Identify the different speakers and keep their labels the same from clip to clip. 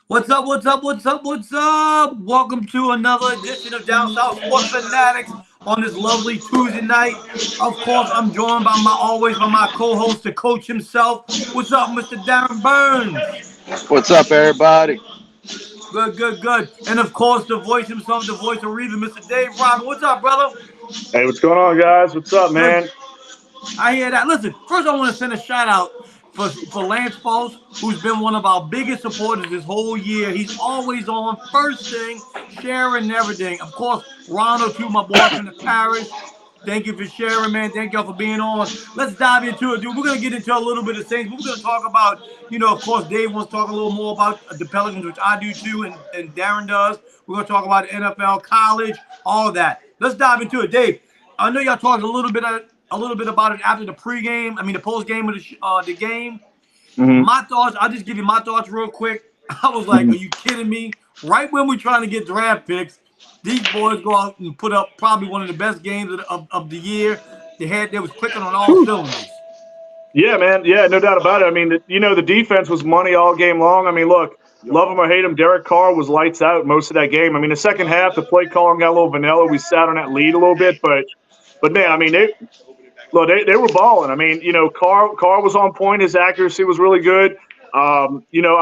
Speaker 1: What's up, what's up, what's up, what's up? Welcome to another edition of Down South Sports Fanatics on this lovely Tuesday night. Of course, I'm joined by my co-host, the coach himself. What's up, Mr. Darren Burns?
Speaker 2: What's up, everybody?
Speaker 1: Good, good, good. And of course, the voice himself, the voice of reason, Mr. Dave Robin. What's up, brother?
Speaker 3: Hey, what's going on, guys? What's up, man?
Speaker 1: Good. I hear that. Listen, first I want to send a shout out for Lance Foles, who's been one of our biggest supporters this whole year. He's always on first thing, sharing everything. Of course, Ronald, too, my boy from the parish. Thank you for sharing, man. Thank y'all for being on. Let's dive into it, dude. We're going to get into a little bit of things. We're going to talk about, of course, Dave wants to talk a little more about the Pelicans, which I do too, and Darren does. We're going to talk about NFL, college, all of that. Let's dive into it. Dave, I know y'all talked a little bit about it after the the post game of the game. Mm-hmm. My thoughts, I'll just give you my thoughts real quick. I was like, Are you kidding me? Right when we're trying to get draft picks, these boys go out and put up probably one of the best games of the year. They was clicking on all cylinders.
Speaker 3: Yeah, man. Yeah, no doubt about it. I mean, the defense was money all game long. I mean, look, love him or hate him, Derek Carr was lights out most of that game. I mean, the second half, the play calling got a little vanilla. We sat on that lead a little bit, but man, I mean, they were balling. I mean, Carr was on point. His accuracy was really good. I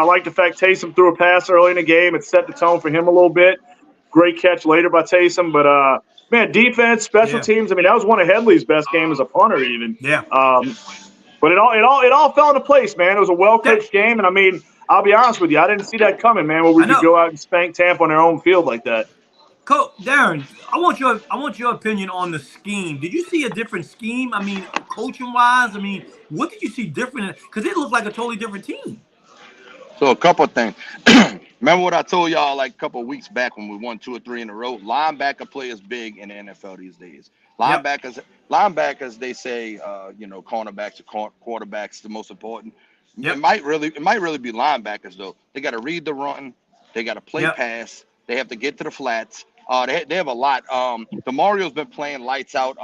Speaker 3: like the fact Taysom threw a pass early in the game. It set the tone for him a little bit. Great catch later by Taysom. But, man, defense, special teams. I mean, that was one of Headley's best games as a punter even.
Speaker 1: Yeah.
Speaker 3: But it all fell into place, man. It was a well-coached game. And, I mean, I'll be honest with you. I didn't see that coming, man, where we could go out and spank Tampa on their own field like that.
Speaker 1: Coach Darren, I want your opinion on the scheme. Did you see a different scheme? I mean, coaching wise. I mean, what did you see different? Because it looked like a totally different team.
Speaker 2: So a couple of things. Remember what I told y'all like a couple of weeks back when we won 2 or 3 in a row? Linebacker play is big in the NFL these days. Linebackers, they say, cornerbacks or quarterbacks the most important. Yep. It might really be linebackers though. They got to read the run. They got to play pass. They have to get to the flats. They have a lot. DeMario's been playing lights out.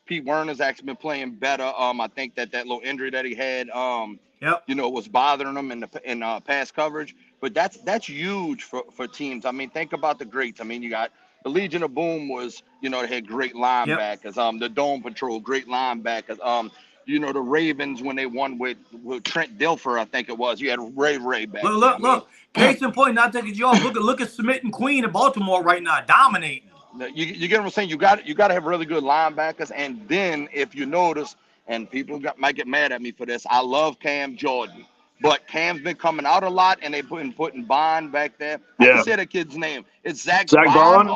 Speaker 2: Pete Werner's actually been playing better. I think that little injury that he had, was bothering him in pass coverage. But that's huge for teams. I mean, think about the greats. I mean, you got the Legion of Boom was, they had great linebackers. The Dome Patrol, great linebackers. The Ravens when they won with Trent Dilfer, I think it was. You had Ray back.
Speaker 1: Look. Case in point, not taking you off. Look at Smith and Queen in Baltimore right now, dominating.
Speaker 2: You get what I'm saying? You got to have really good linebackers, and then if you notice, and people might get mad at me for this, I love Cam Jordan, but Cam's been coming out a lot, and they putting Bond back there. I can say the kid's name. It's Zach Bond.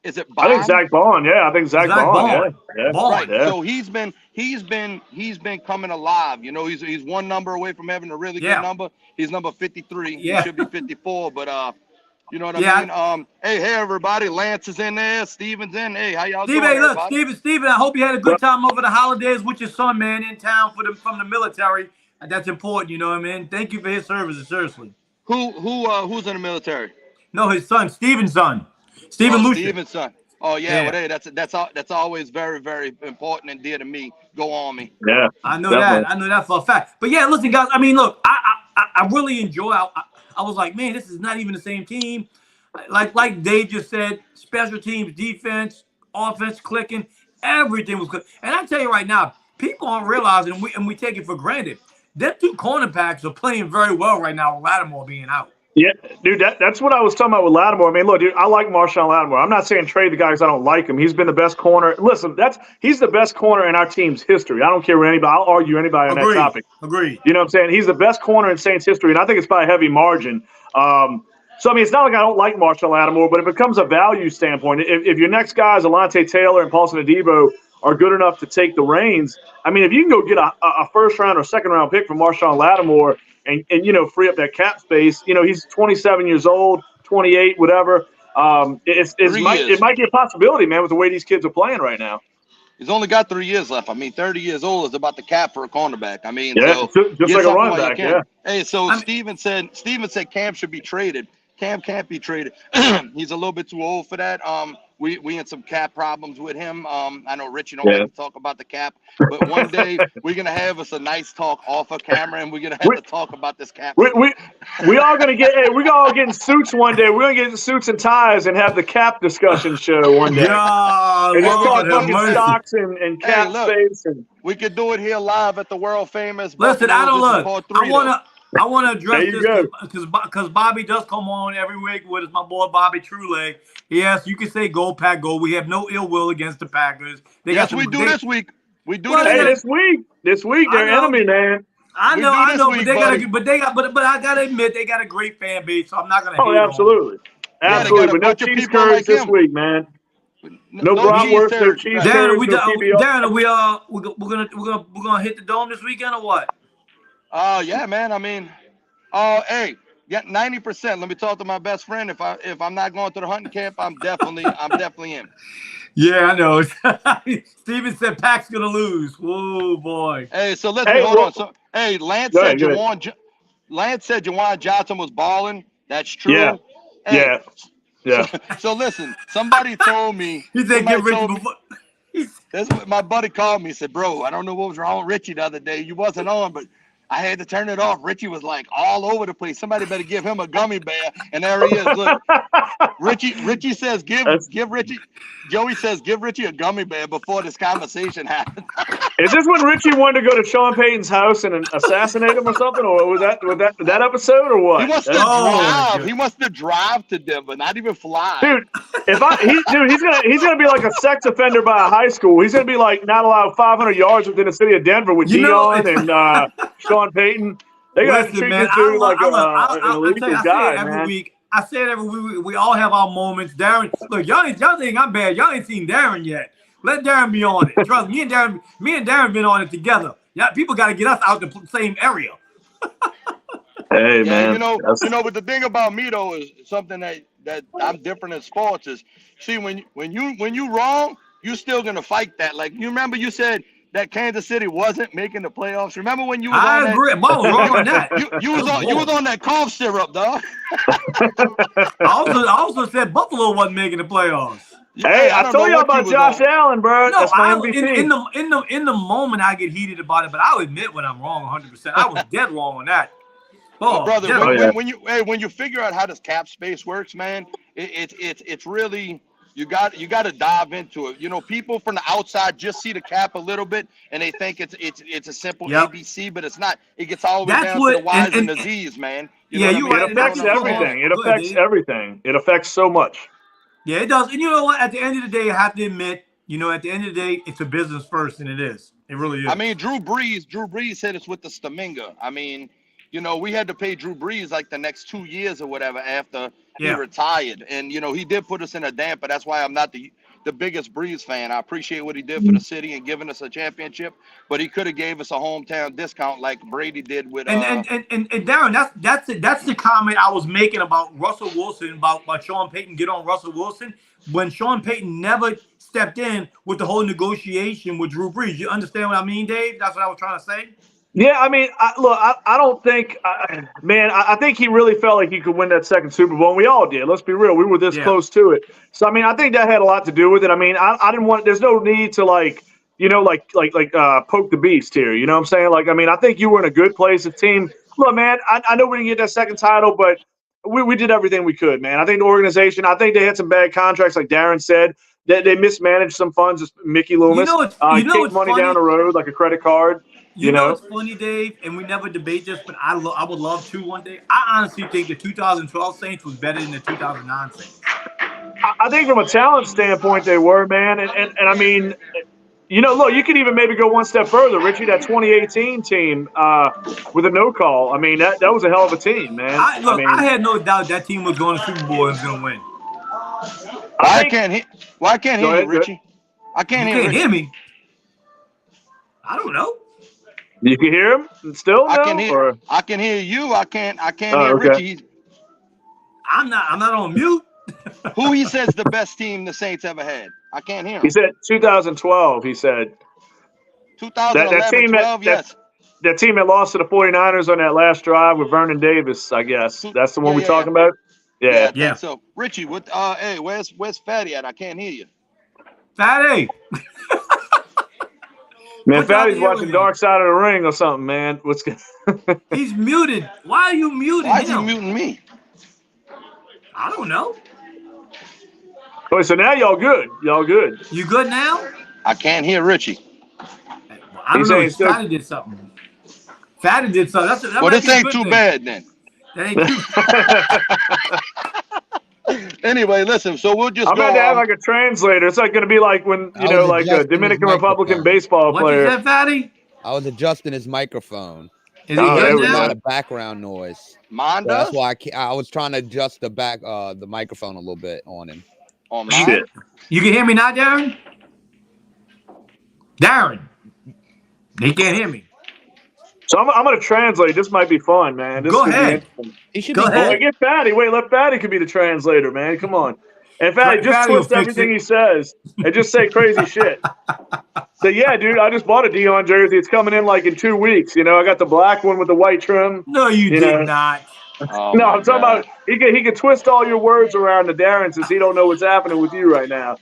Speaker 2: Is it Bond?
Speaker 3: I think Zach Bond. Yeah, I think Zach Bond. Yeah.
Speaker 1: Bond.
Speaker 2: Right. Yeah. So he's been coming alive. He's one number away from having a really good number. He's number 53. Yeah. He should be 54, but you know what I mean? Hey, everybody. Lance is in there. Steven's in. Hey, how y'all doing?
Speaker 1: Hey, look, Steven, I hope you had a good time over the holidays with your son, man, in town from the military. That's important, you know what I mean? Thank you for his services, seriously.
Speaker 2: Who's in the military?
Speaker 1: No, his son, Steven's son.
Speaker 2: Steven's son. Oh yeah, well, hey, that's always very, very important and dear to me. Go Army.
Speaker 3: Yeah,
Speaker 1: I know that. I know that for a fact. But yeah, listen, guys. I mean, look, I really enjoy. I was like, man, this is not even the same team. Like Dave just said, special teams, defense, offense, clicking, everything was good. And I tell you right now, people aren't realizing, and we take it for granted. Them two cornerbacks are playing very well right now with Lattimore being out.
Speaker 3: Yeah, dude, that's what I was talking about with Lattimore. I mean, look, dude, I like Marshawn Lattimore. I'm not saying trade the guy because I don't like him. He's been the best corner. Listen, he's the best corner in our team's history. I don't care what anybody. I'll argue anybody on that
Speaker 1: Agreed.
Speaker 3: topic.
Speaker 1: Agreed.
Speaker 3: You know what I'm saying? He's the best corner in Saints history, and I think it's by a heavy margin. So, I mean, it's not like I don't like Marshawn Lattimore, but it becomes a value standpoint. If your next guys, Alontae Taylor and Paulson Adebo, are good enough to take the reins, I mean, if you can go get a first-round or second-round pick from Marshawn Lattimore and free up that cap space, he's 27 years old, 28, whatever. It might be a possibility, man, with the way these kids are playing right now.
Speaker 2: He's only got 3 years left. I mean, 30 years old is about the cap for a cornerback. I mean,
Speaker 3: yeah,
Speaker 2: so
Speaker 3: just like a running back, yeah.
Speaker 2: Hey, so Steven said Cam should be traded. Cam can't be traded. He's a little bit too old for that. We had some cap problems with him. I know Richie don't like to talk about the cap, but one day we're gonna have us a nice talk off of camera, and we're gonna have to talk about this cap.
Speaker 3: We all gonna get. Hey, we're all get in suits one day. We're gonna get in suits and ties and have the cap discussion show one day.
Speaker 1: God,
Speaker 3: and just talk fucking stocks and cap space. And
Speaker 2: we could do it here live at the world famous.
Speaker 1: Listen, I don't look. I want to address this because Bobby does come on every week with us, my boy Bobby Trueleg. Yes, you can say go Pack go. We have no ill will against the Packers.
Speaker 2: This week. We do
Speaker 3: this week. This week they're enemy, man.
Speaker 1: I know, but I gotta admit they got a great fan base, so I'm not gonna.
Speaker 3: Oh, absolutely, absolutely. But no cheese curds this week, man. No bratwurst, no cheese curds, no PBR.
Speaker 1: Darren, we're gonna hit the dome this weekend or what?
Speaker 2: Yeah, man. I mean, hey, get 90%. Let me talk to my best friend. If I'm not going to the hunting camp, I'm definitely in.
Speaker 1: Yeah, I know. Steven said Pac's gonna lose. Whoa, boy.
Speaker 2: Hey, so hold on. So, hey, Lance said Juwan Johnson was balling. That's true.
Speaker 3: Yeah.
Speaker 2: Hey,
Speaker 3: yeah.
Speaker 2: So listen, somebody told me.
Speaker 1: He said get Richie before.
Speaker 2: That's what my buddy called me. He said, bro, I don't know what was wrong with Richie the other day. You wasn't on, but I had to turn it off. Richie was like all over the place. Somebody better give him a gummy bear. And there he is. Look, Richie says, give Richie. Joey says, give Richie a gummy bear before this conversation happened.
Speaker 3: Is this when Richie wanted to go to Sean Payton's house and assassinate him or something? Or was that episode or what?
Speaker 2: He wants to drive. He wants to drive to Denver, not even fly.
Speaker 3: Dude, he's gonna be like a sex offender by a high school. He's gonna be like not allowed 500 yards within the city of Denver with Dion and Sean Payton. They gotta treat this dude like an illegal guy, man.
Speaker 1: Week. I say it every week. We all have our moments. Darren, look, y'all think I'm bad. Y'all ain't seen Darren yet. Let Darren be on it. Trust me and Darren been on it together. Yeah, people got to get us out the same area.
Speaker 3: Hey, man.
Speaker 2: You know, but the thing about me though is something that I'm different in sports is, see, when you wrong, you still gonna fight that. Like, you remember you said that Kansas City wasn't making the playoffs. Remember when you was on that? I agree. I was wrong on that. You was on that cough syrup, dog.
Speaker 1: I also said Buffalo wasn't making the playoffs.
Speaker 3: Hey, I told you about Josh Allen, bro.
Speaker 1: No,
Speaker 3: that's my MVP.
Speaker 1: In the moment I get heated about it, but I'll admit when I'm wrong 100%. I was dead wrong on that.
Speaker 2: Oh, brother, when you figure out how this cap space works, man, it's really. You got to dive into it. You know, people from the outside just see the cap a little bit and they think it's a simple ABC, but it's not. It gets all the way down to the Y's and the Z's, man.
Speaker 3: It affects everything. It affects everything. It affects so much.
Speaker 1: Yeah, it does. And you know what? At the end of the day, I have to admit, at the end of the day, it's a business first, and it is. It really is.
Speaker 2: I mean, Drew Brees said it's with the Staminga. I mean, we had to pay Drew Brees like the next 2 years or whatever after he retired. And, he did put us in a damper. That's why I'm not the biggest Brees fan. I appreciate what he did for the city and giving us a championship, but he could have gave us a hometown discount like Brady did with
Speaker 1: and Darren, that's the comment I was making about Russell Wilson, about Sean Payton get on Russell Wilson, when Sean Payton never stepped in with the whole negotiation with Drew Brees. You understand what I mean, Dave? That's what I was trying to say.
Speaker 3: Yeah, I mean, I don't think, I think he really felt like he could win that second Super Bowl. And we all did. Let's be real. We were this close to it. So, I mean, I think that had a lot to do with it. I mean, I didn't want, there's no need to poke the beast here. You know what I'm saying? Like, I mean, I think you were in a good place. The team, look, man, I know we didn't get that second title, but we did everything we could, man. I think the organization, I think they had some bad contracts, like Darren said. They mismanaged some funds, Mickey Loomis. Kicked money down the road like a credit card.
Speaker 1: You know what's funny, Dave, and we never debate this, but I would love to one day. I honestly think the 2012 Saints was better than the 2009 Saints.
Speaker 3: I think from a talent standpoint, they were, man. And I mean, look, you could even maybe go one step further, Richie. That 2018 team with a no call. I mean, that was a hell of a team, man.
Speaker 1: I had no doubt that team was going to Super Bowl and was going to win.
Speaker 2: I can't hear you, Richie. I can't hear.
Speaker 1: You can't hear me. I don't know.
Speaker 3: You can hear him still?
Speaker 2: I can hear you. I can't hear
Speaker 3: okay.
Speaker 2: Richie.
Speaker 1: I'm not on mute.
Speaker 2: Who he says the best team the Saints ever had? I can't hear him.
Speaker 3: He said 2012. He said
Speaker 2: 2011, 12. Yes.
Speaker 3: That team that lost to the 49ers on that last drive with Vernon Davis. I guess that's the one we're talking about. Yeah.
Speaker 2: So Richie, what? Hey, where's Fatty at? I can't hear you.
Speaker 1: Fatty.
Speaker 3: Man, Fatty's watching Dark Side of the Ring or something, man. What's good?
Speaker 1: He's muted. Why are you muting
Speaker 2: Why
Speaker 1: him?
Speaker 2: is he muting me?
Speaker 1: I don't know.
Speaker 3: Oh, so now y'all good. Y'all good.
Speaker 1: You good now?
Speaker 2: I can't hear Richie.
Speaker 1: I don't know. Fatty did something. Fatty did something. That
Speaker 2: this ain't too bad then.
Speaker 1: That ain't too
Speaker 2: Anyway, listen. So we'll just.
Speaker 3: I'm about to have like a translator. It's like going to be like when like a Dominican Republican baseball player.
Speaker 1: What you said, Fatty?
Speaker 4: I was adjusting his microphone.
Speaker 1: Is he good
Speaker 4: a
Speaker 1: now?
Speaker 4: lot of background noise.
Speaker 2: Mine
Speaker 4: So that's why I was trying to adjust the microphone a little bit on him.
Speaker 2: On mine? Shit.
Speaker 1: You can hear me now, Darren? Darren. He can't hear me.
Speaker 3: So I'm going to translate. This might be fun, man.
Speaker 1: Go ahead.
Speaker 4: He should
Speaker 1: Go ahead.
Speaker 3: Get Fatty. Wait, let Fatty could be the translator, man. Come on. And Fatty, just twist everything he says and just say crazy shit. So, yeah, dude, I just bought a Dion jersey. It's coming in like in 2 weeks. I got the black one with the white trim.
Speaker 1: No, you did not.
Speaker 3: Oh, no, I'm talking about he can twist all your words around to Darren since he don't know what's happening with you right now.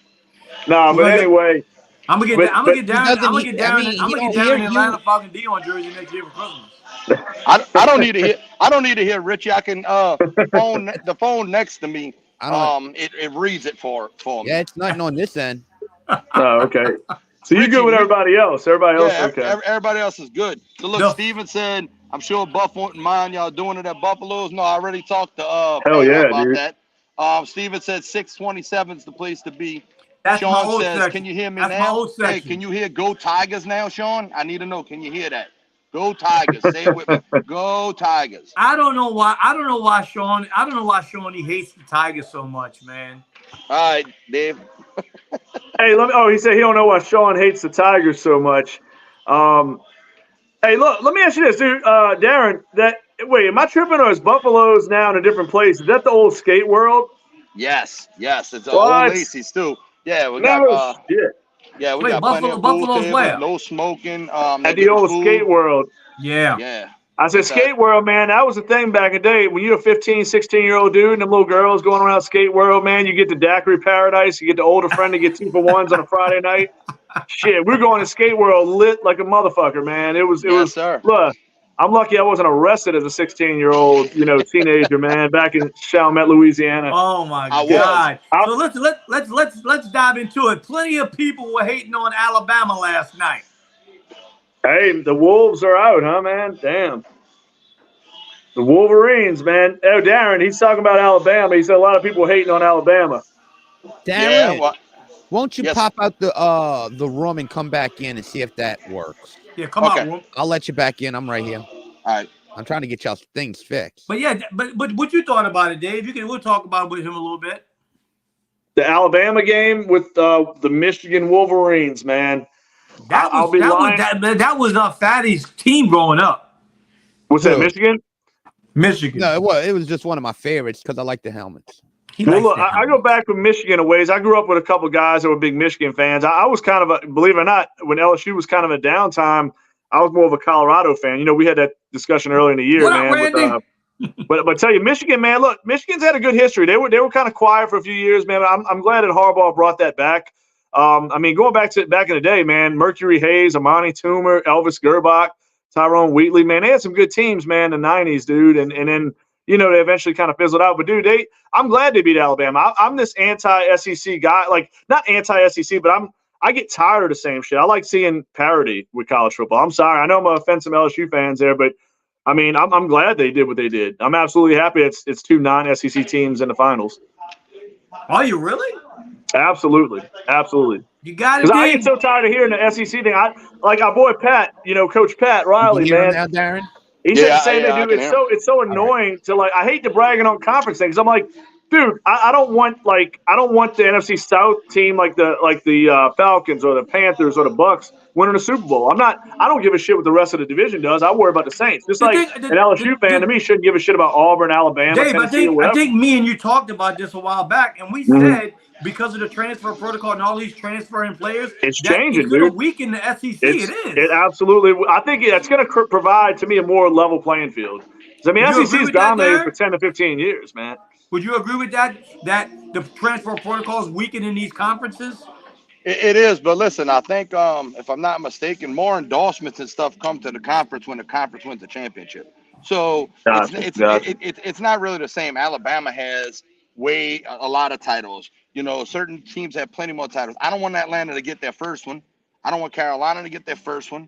Speaker 3: No, but anyway.
Speaker 1: I'm gonna get Darren an Atlanta Falcon Dion jersey next year for Christmas.
Speaker 2: I don't need to hear Richie. I can the phone next to me. It reads it for me.
Speaker 4: Yeah, it's nothing on this end.
Speaker 3: Oh, okay. So you're good with everybody else. Everybody else okay.
Speaker 2: Everybody else is good. So look, Steven said, I'm sure Buff wouldn't mind y'all doing it at Buffalo's. No, I already talked to
Speaker 3: Hell yeah,
Speaker 2: about
Speaker 3: dude.
Speaker 2: that. Steven said 627 is the place to be.
Speaker 1: That's
Speaker 2: Sean says, can you hear me now?
Speaker 1: Hey,
Speaker 2: can you hear Go Tigers now, Sean? I need to know. Can you hear that? Go Tigers. Say it with me. Go Tigers.
Speaker 1: I don't know why Sean he hates the Tigers so much, man.
Speaker 2: All right, Dave.
Speaker 3: Hey, he said he don't know why Sean hates the Tigers so much. Hey, look, let me ask you this, dude. Darren, wait, am I tripping or is Buffalo's now in a different place? Is that the old skate world?
Speaker 2: Yes. It's old Lacey's too. Yeah, we got we got plenty of
Speaker 1: Buffalo's where?
Speaker 2: No smoking.
Speaker 3: At the old skate world.
Speaker 2: Yeah.
Speaker 3: I said skate world, man. That was the thing back in the day. When you're a 15, 16-year-old dude and them little girls going around skate world, man, you get the daiquiri paradise. You get the older friend to get 2-for-1s on a Friday night. Shit, we're going to skate world lit like a motherfucker, man. It was.
Speaker 2: Sir.
Speaker 3: Look, I'm lucky I wasn't arrested as a 16-year-old, teenager, man, back in Chalmette, Louisiana.
Speaker 1: Oh my God! So let's dive into it. Plenty of people were hating on Alabama last night.
Speaker 3: Hey, the Wolves are out, huh, man? Damn. The Wolverines, man. Oh, Darren, he's talking about Alabama. He said a lot of people hating on Alabama.
Speaker 4: Darren, won't you pop out the room and come back in and see if that works?
Speaker 1: Yeah, come out, room.
Speaker 4: I'll let you back in. I'm right here.
Speaker 2: All right.
Speaker 4: I'm trying to get y'all things fixed.
Speaker 1: But yeah, but what you thought about it, Dave? We'll talk about it with him a little bit.
Speaker 3: The Alabama game with the Michigan Wolverines, man.
Speaker 1: That was Fatty's team growing up.
Speaker 3: What's that, Michigan?
Speaker 1: Michigan.
Speaker 4: No, it was just one of my favorites because I like the helmets.
Speaker 3: Well, look, I go back with Michigan a ways. I grew up with a couple of guys that were big Michigan fans. I was kind of believe it or not, when LSU was kind of a downtime, I was more of a Colorado fan. We had that discussion earlier in the year, man. But tell you, Michigan, man, look, Michigan's had a good history. They were kind of quiet for a few years, man. I'm glad that Harbaugh brought that back. Going back in the day, man, Mercury Hayes, Amani Toomer, Elvis Gerbach, Tyrone Wheatley, man, they had some good teams, man, in the 90s, dude. And then, they eventually kind of fizzled out. But, dude, I'm glad they beat Alabama. I'm this anti-SEC guy. Like, not anti-SEC, but I get tired of the same shit. I like seeing parity with college football. I'm sorry. I know I'm going to offend some LSU fans there, but I mean, I'm glad they did what they did. I'm absolutely happy it's two non-SEC teams in the finals.
Speaker 1: Are you really?
Speaker 3: Absolutely. Absolutely.
Speaker 1: You got it,
Speaker 3: Because I get so tired of hearing the SEC thing. Like our boy Pat, Coach Pat Riley,
Speaker 4: You hear him
Speaker 3: man.
Speaker 4: now, Darren?
Speaker 3: He said the same thing,
Speaker 2: I
Speaker 3: dude.
Speaker 2: can hear him.
Speaker 3: It's so annoying to like. I hate the bragging on conference things. I'm like, dude, I don't want the NFC South team like the Falcons or the Panthers or the Bucks winning a Super Bowl. I don't give a shit what the rest of the division does. I worry about the Saints. Just like an LSU fan to me shouldn't give a shit about Auburn, Alabama,
Speaker 1: Dave,
Speaker 3: Tennessee, or whatever.
Speaker 1: I think me and you talked about this a while back, and we said because of the transfer protocol and all these transferring players,
Speaker 3: it's changing,
Speaker 1: it's going to
Speaker 3: dude.
Speaker 1: weaken the SEC. It is.
Speaker 3: It absolutely. I think it's going to provide to me a more level playing field. I mean, SEC's dominated for 10 to 15 years, man.
Speaker 1: Would you agree with that? That the transfer protocol is weakening these conferences?
Speaker 2: It is, but listen, I think if I'm not mistaken, more endorsements and stuff come to the conference when the conference wins the championship. So it's not really the same. Alabama has a lot of titles. Certain teams have plenty more titles. I don't want Atlanta to get their first one. I don't want Carolina to get their first one.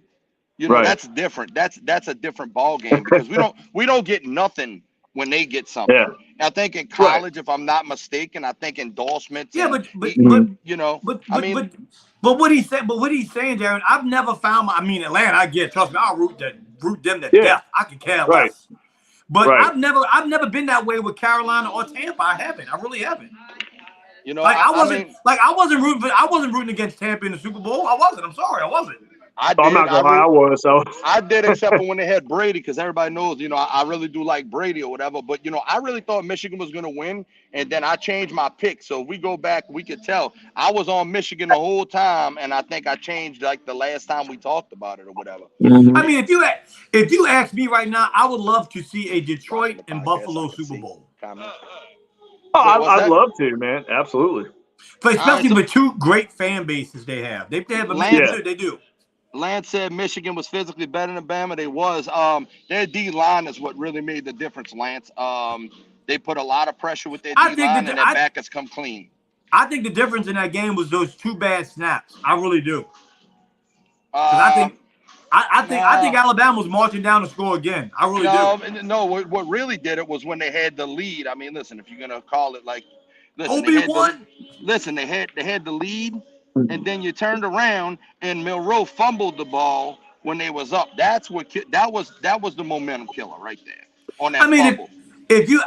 Speaker 2: That's different. That's a different ball game because we don't get nothing when they get something.
Speaker 3: Yeah.
Speaker 2: I think in college, if I'm not mistaken, I think endorsements.
Speaker 1: Yeah,
Speaker 2: but
Speaker 1: what he's saying, Darren, I've never found. Atlanta, I get. Trust me, I'll root them to death. I could care less. But I've never been that way with Carolina or Tampa. I haven't. I really haven't. I wasn't rooting against Tampa in the Super Bowl. I wasn't. I'm sorry, I wasn't.
Speaker 3: I'm not gonna lie, I was. So
Speaker 2: I did, except for when they had Brady, because everybody knows, I really do like Brady or whatever. But I really thought Michigan was gonna win, and then I changed my pick. So if we go back, we could tell I was on Michigan the whole time, and I think I changed like the last time we talked about it or whatever.
Speaker 3: Mm-hmm.
Speaker 1: I mean, if you ask me right now, I would love to see a Detroit and Buffalo Super Bowl.
Speaker 3: I'd love to, man. Absolutely.
Speaker 1: But especially with two great fan bases they have. They do.
Speaker 2: Lance said Michigan was physically better than Bama. They was. Their D line is what really made the difference, Lance. They put a lot of pressure with their D line, and their back has come clean.
Speaker 1: I think the difference in that game was those two bad snaps. I really do. I think Alabama was marching down to score again. I really do.
Speaker 2: No, what really did it was when they had the lead. I mean, listen, if you're gonna call it like, listen, they had the lead. And then you turned around and Milroe fumbled the ball when they was up. That was the momentum killer right there on that fumble.
Speaker 1: If you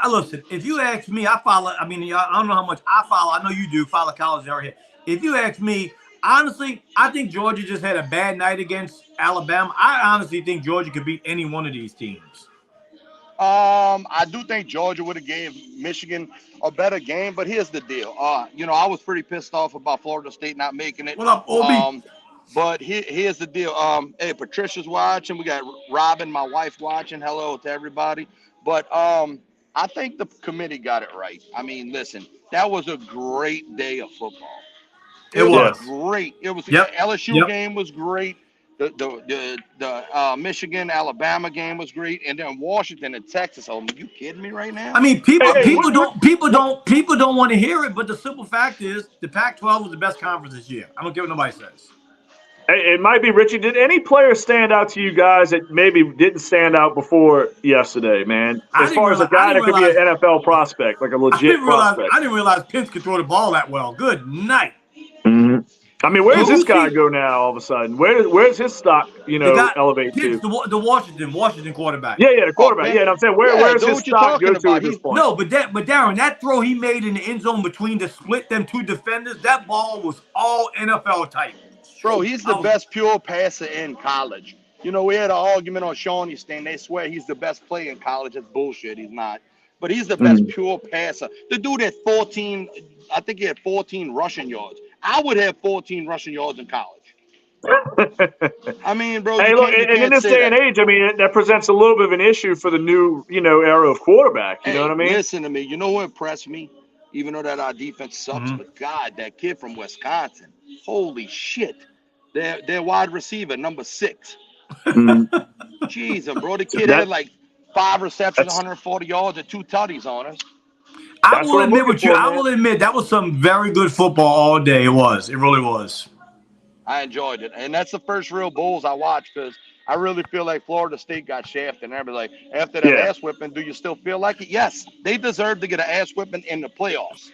Speaker 1: ask me, I follow. I don't know how much I follow. I know you do follow college area. If you ask me, honestly, I think Georgia just had a bad night against Alabama. I honestly think Georgia could beat any one of these teams.
Speaker 2: I do think Georgia would have gave Michigan a better game, but here's the deal. I was pretty pissed off about Florida State not making it.
Speaker 1: What up, Obi?
Speaker 2: But here's the deal. Hey, Patricia's watching. We got Robin, my wife, watching. Hello to everybody. But I think the committee got it right. I mean, listen, that was a great day of football. It was great. It was LSU game was great. The Michigan Alabama game was great, and then Washington and Texas. Oh, are you kidding me right now?
Speaker 1: I mean, people don't want to hear it, but the simple fact is the Pac-12 was the best conference this year. I don't care what nobody says.
Speaker 3: It might be, Richie. Did any players stand out to you guys that maybe didn't stand out before yesterday, man? As far as a guy that could be an NFL prospect, like a legit prospect.
Speaker 1: I didn't realize Pence could throw the ball that well. Good night.
Speaker 3: Mm-hmm. I mean, where does this guy go now all of a sudden? Where's his stock, elevate to?
Speaker 1: The Washington quarterback.
Speaker 3: Yeah, the quarterback. And I'm saying, where's his stock go to at this point?
Speaker 1: No, but Darren, that throw he made in the end zone between the split them two defenders, that ball was all NFL type.
Speaker 2: Bro, he's the best pure passer in college. We had an argument on Sean Houston. They swear he's the best player in college. That's bullshit. He's not. But he's the best pure passer. The dude had 14, I think he had 14 rushing yards. I would have 14 rushing yards in college. I mean, bro.
Speaker 3: Hey, look, and in this day and age, I mean, that presents a little bit of an issue for the new, era of quarterback. You know what I mean?
Speaker 2: Listen to me. You know what impressed me? Even though that our defense sucks, but God, that kid from Wisconsin, holy shit. Their wide receiver, number 6. Jeez, bro. The kid had like 5 receptions, 140 yards, and 2 tutties on us.
Speaker 1: I will admit that was some very good football all day. It was. It really was.
Speaker 2: I enjoyed it, and that's the first real Bulls I watched because I really feel like Florida State got shafted. And everybody like after that
Speaker 3: Yeah.
Speaker 2: ass whipping, do you still feel like it? Yes, they deserve to get an ass whipping in the playoffs.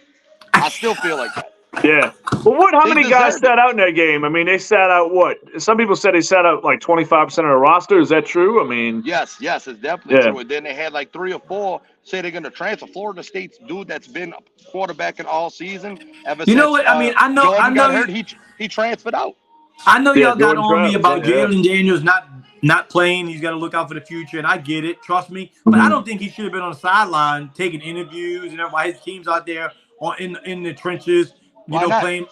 Speaker 2: I still feel like that.
Speaker 3: Yeah. Well, how
Speaker 2: They
Speaker 3: many guys
Speaker 2: deserved it.
Speaker 3: sat out in that game? I mean, they sat out what? Some people said they sat out like 25% of the roster. Is that true? I mean,
Speaker 2: Yes, it's definitely
Speaker 3: yeah.
Speaker 2: true. And then they had like 3 or 4 say they're going to transfer. Florida State's dude that's been quarterbacking all season ever
Speaker 1: You know
Speaker 2: since
Speaker 1: what? I mean, I
Speaker 2: Jordan
Speaker 1: know,
Speaker 2: got hurt. He transferred out.
Speaker 1: I know
Speaker 3: Yeah,
Speaker 1: y'all got
Speaker 3: Jordan
Speaker 1: on me
Speaker 3: Travis.
Speaker 1: about
Speaker 3: Yeah.
Speaker 1: Jalen Daniels not playing. He's got to look out for the future, and I get it. Trust me, but I don't think he should have been on the sideline taking interviews and everybody. His team's out there in the trenches,
Speaker 2: Why not?
Speaker 1: playing.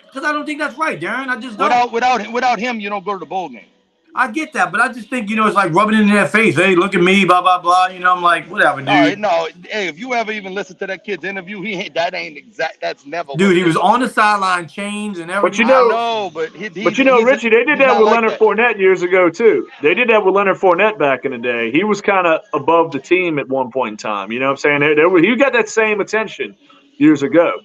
Speaker 1: Because I don't think that's right, Darren. I just don't.
Speaker 2: Without him, you don't go to the bowl game.
Speaker 1: I get that, but I just think it's like rubbing it in their face. Hey, look at me, blah blah blah. I'm like, whatever, dude.
Speaker 2: No. Hey, if you ever even listen to that kid's interview, that ain't exact. That's never.
Speaker 1: Dude,
Speaker 2: what
Speaker 1: he
Speaker 2: it
Speaker 1: was
Speaker 2: is.
Speaker 1: on the sideline, chains and everything.
Speaker 2: I know, but
Speaker 3: Richie, they did
Speaker 2: he's
Speaker 3: that
Speaker 2: not
Speaker 3: with
Speaker 2: like
Speaker 3: Leonard
Speaker 2: that.
Speaker 3: Fournette years ago too. They did that with Leonard Fournette back in the day. He was kind of above the team at one point in time. You know what I'm saying? He got that same attention years ago.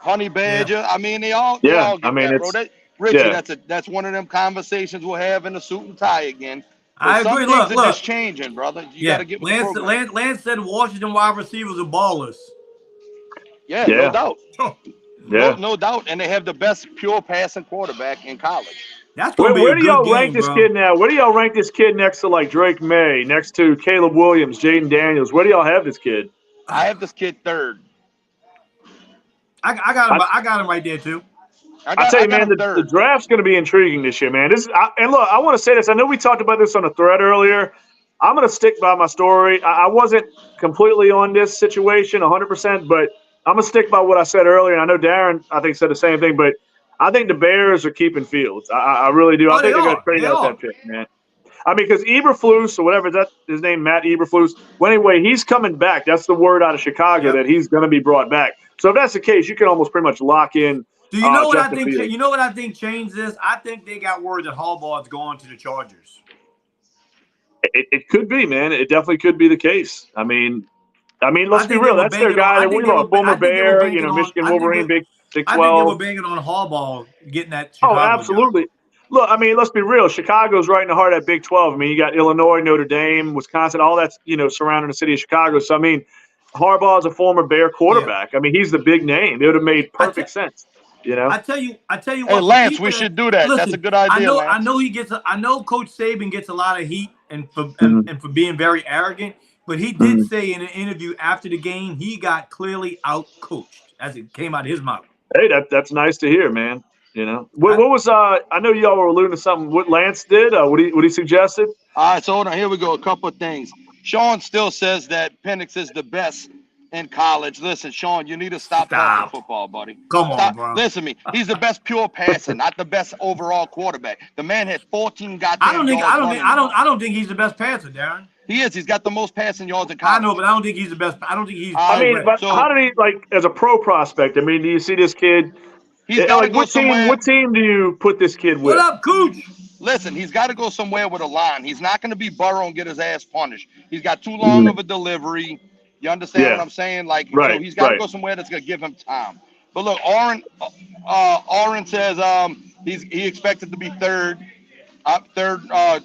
Speaker 2: Honey Badger.
Speaker 1: Yeah.
Speaker 2: I mean, they all
Speaker 3: Yeah, I
Speaker 2: get
Speaker 3: mean
Speaker 2: that, bro.
Speaker 3: it's
Speaker 2: Richie,
Speaker 3: yeah.
Speaker 2: that's one of them conversations we'll have in a suit and tie again. But
Speaker 1: I
Speaker 2: some
Speaker 1: agree.
Speaker 2: things are
Speaker 1: Look.
Speaker 2: just changing, brother. You got
Speaker 1: Yeah,
Speaker 2: to get with the program.
Speaker 1: Lance said Washington wide receivers are ballers.
Speaker 2: Yeah, no doubt.
Speaker 3: Yeah.
Speaker 2: No doubt. And they have the best pure passing quarterback in college.
Speaker 1: That's going to be
Speaker 3: Where
Speaker 1: a
Speaker 3: do
Speaker 1: good
Speaker 3: y'all
Speaker 1: game,
Speaker 3: rank this
Speaker 1: bro.
Speaker 3: kid now? Where do y'all rank this kid next to like Drake May, next to Caleb Williams, Jaden Daniels? Where do y'all have this kid?
Speaker 2: I have this kid third.
Speaker 1: I got him right there too.
Speaker 3: I tell you, man, the draft's going to be intriguing this year, man. And look, I want to say this. I know we talked about this on a thread earlier. I'm going to stick by my story. I wasn't completely on this situation 100%, but I'm going to stick by what I said earlier. And I know Darren, I think, said the same thing, but I think the Bears are keeping Fields. I really do. I think they're going to trade out that pick, man. I mean, because Eberflus or whatever, is that his name, Matt Eberflus? Well, anyway, he's coming back. That's the word out of Chicago that he's going to be brought back. So if that's the case, you can almost pretty much lock in.
Speaker 1: Do you know what
Speaker 3: Justin
Speaker 1: I think?
Speaker 3: Fields.
Speaker 1: You know what I think changed this? I think they got word that Harbaugh's going to the Chargers.
Speaker 3: It could be, man. It definitely could be the case. I mean, let's be real. That's their guy. Former Bear, Michigan Wolverine, Big 12.
Speaker 1: I think they were banking on Harbaugh getting that Chicago
Speaker 3: absolutely.
Speaker 1: job.
Speaker 3: Look, I mean, let's be real. Chicago's right in the heart of that Big 12. I mean, you got Illinois, Notre Dame, Wisconsin, all that's, surrounding the city of Chicago. So, I mean, Harbaugh's a former Bear quarterback. Yeah. I mean, he's the big name. It would have made perfect sense.
Speaker 1: I tell you what.
Speaker 2: Hey, Lance, we should do that. Listen, that's a good idea, Lance.
Speaker 1: I know Coach Saban gets a lot of heat and for being very arrogant, but he did say in an interview after the game he got clearly out-coached as it came out of his mouth.
Speaker 3: Hey, that's nice to hear, man. What was I know y'all were alluding to something. What Lance did? What he suggested?
Speaker 2: All right, so hold on. Here we go. A couple of things. Sean still says that Penix is the best in college. Listen, Sean, you need to stop talking football, buddy.
Speaker 1: Come on, bro.
Speaker 2: Listen to me. He's the best pure passer, not the best overall quarterback. The man had 14 goddamn
Speaker 1: I don't think he's the best passer, Darren.
Speaker 2: He is. He's got the most passing yards in college.
Speaker 1: I know, but I don't think he's the best. I don't think he's.
Speaker 3: How did he as a pro prospect? I mean, do you see this kid?
Speaker 2: He's got to go somewhere.
Speaker 3: What team do you put this kid with?
Speaker 1: What up, Cooch?
Speaker 2: Listen, he's got to go somewhere with a line. He's not going to be Burrow and get his ass punished. He's got too long of a delivery. You understand what I'm saying? So he's got to go somewhere that's going to give him time. But look, Oren says he expected to be third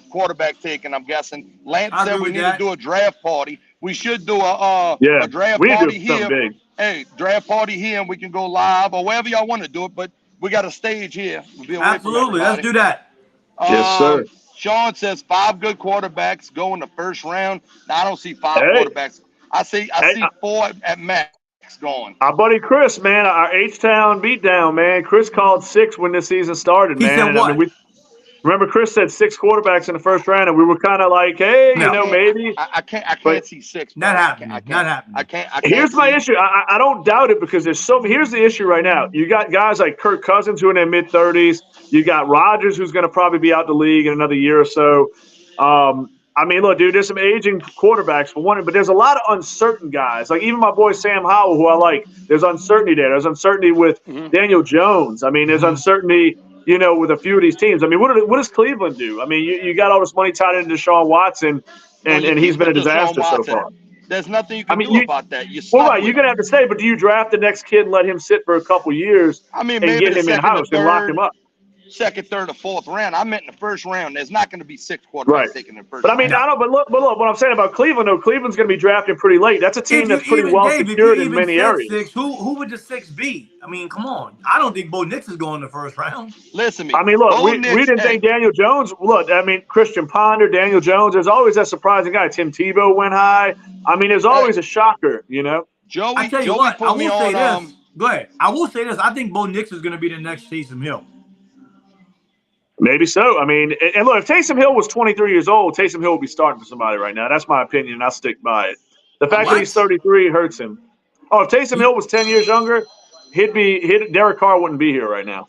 Speaker 2: quarterback taken, I'm guessing. Lance said we need to do a draft party. We should do a draft party here. Big. Hey, draft party here, and we can go live or wherever y'all want to do it. But we got a stage here. We'll
Speaker 1: absolutely, let's do that.
Speaker 3: Yes, sir.
Speaker 2: Sean says 5 good quarterbacks go in the first round. Now, I don't see 5 quarterbacks. I see 4 at max going.
Speaker 3: Our buddy Chris, man, our H-Town beatdown, man. Chris called 6 when this season started, man.
Speaker 1: He said what?
Speaker 3: I mean, remember, Chris said 6 quarterbacks in the first round, and we were kind of like, hey, maybe.
Speaker 2: I can't see 6.
Speaker 1: Not happening.
Speaker 2: I can't.
Speaker 3: Here's my issue. I don't doubt it because here's the issue right now. You got guys like Kirk Cousins who are in their mid-30s. You got Rodgers who's going to probably be out the league in another year or so. I mean, look, dude, there's some aging quarterbacks for one, but there's a lot of uncertain guys. Like even my boy Sam Howell, who I like, there's uncertainty there. There's uncertainty with Daniel Jones. I mean, there's uncertainty, with a few of these teams. I mean, what does Cleveland do? I mean, you got all this money tied into Deshaun Watson, and he's been a disaster so far.
Speaker 2: There's nothing you can do about that. You're
Speaker 3: going to have to stay, but do you draft the next kid and let him sit for a couple years and get him in-house and lock him up?
Speaker 2: second, third, or fourth round. I meant in the first round. There's not going to be 6 quarterbacks
Speaker 3: Right.
Speaker 2: taken in the first
Speaker 3: But I
Speaker 2: round.
Speaker 3: mean, I don't. But look, what I'm saying about Cleveland, though, Cleveland's going to be drafting pretty late. That's a team that's pretty well secured in many areas.
Speaker 1: 6, who would the 6 be? I mean, come on. I don't think Bo Nix is going in the first round.
Speaker 2: Listen to me.
Speaker 3: I mean, look, we didn't think Daniel Jones. Look, I mean, Christian Ponder, Daniel Jones. There's always that surprising guy. Tim Tebow went high. I mean, there's always a shocker, you know.
Speaker 2: Joey,
Speaker 1: I tell you what, I will say this. Go ahead. I will say this. I think Bo Nix is going to be the next Taysom Hill.
Speaker 3: Maybe so. I mean, and look, if Taysom Hill was 23 years old, Taysom Hill would be starting for somebody right now. That's my opinion, and I'll stick by it. The fact that he's 33 hurts him. Oh, if Taysom Hill was 10 years younger, Derek Carr wouldn't be here right now.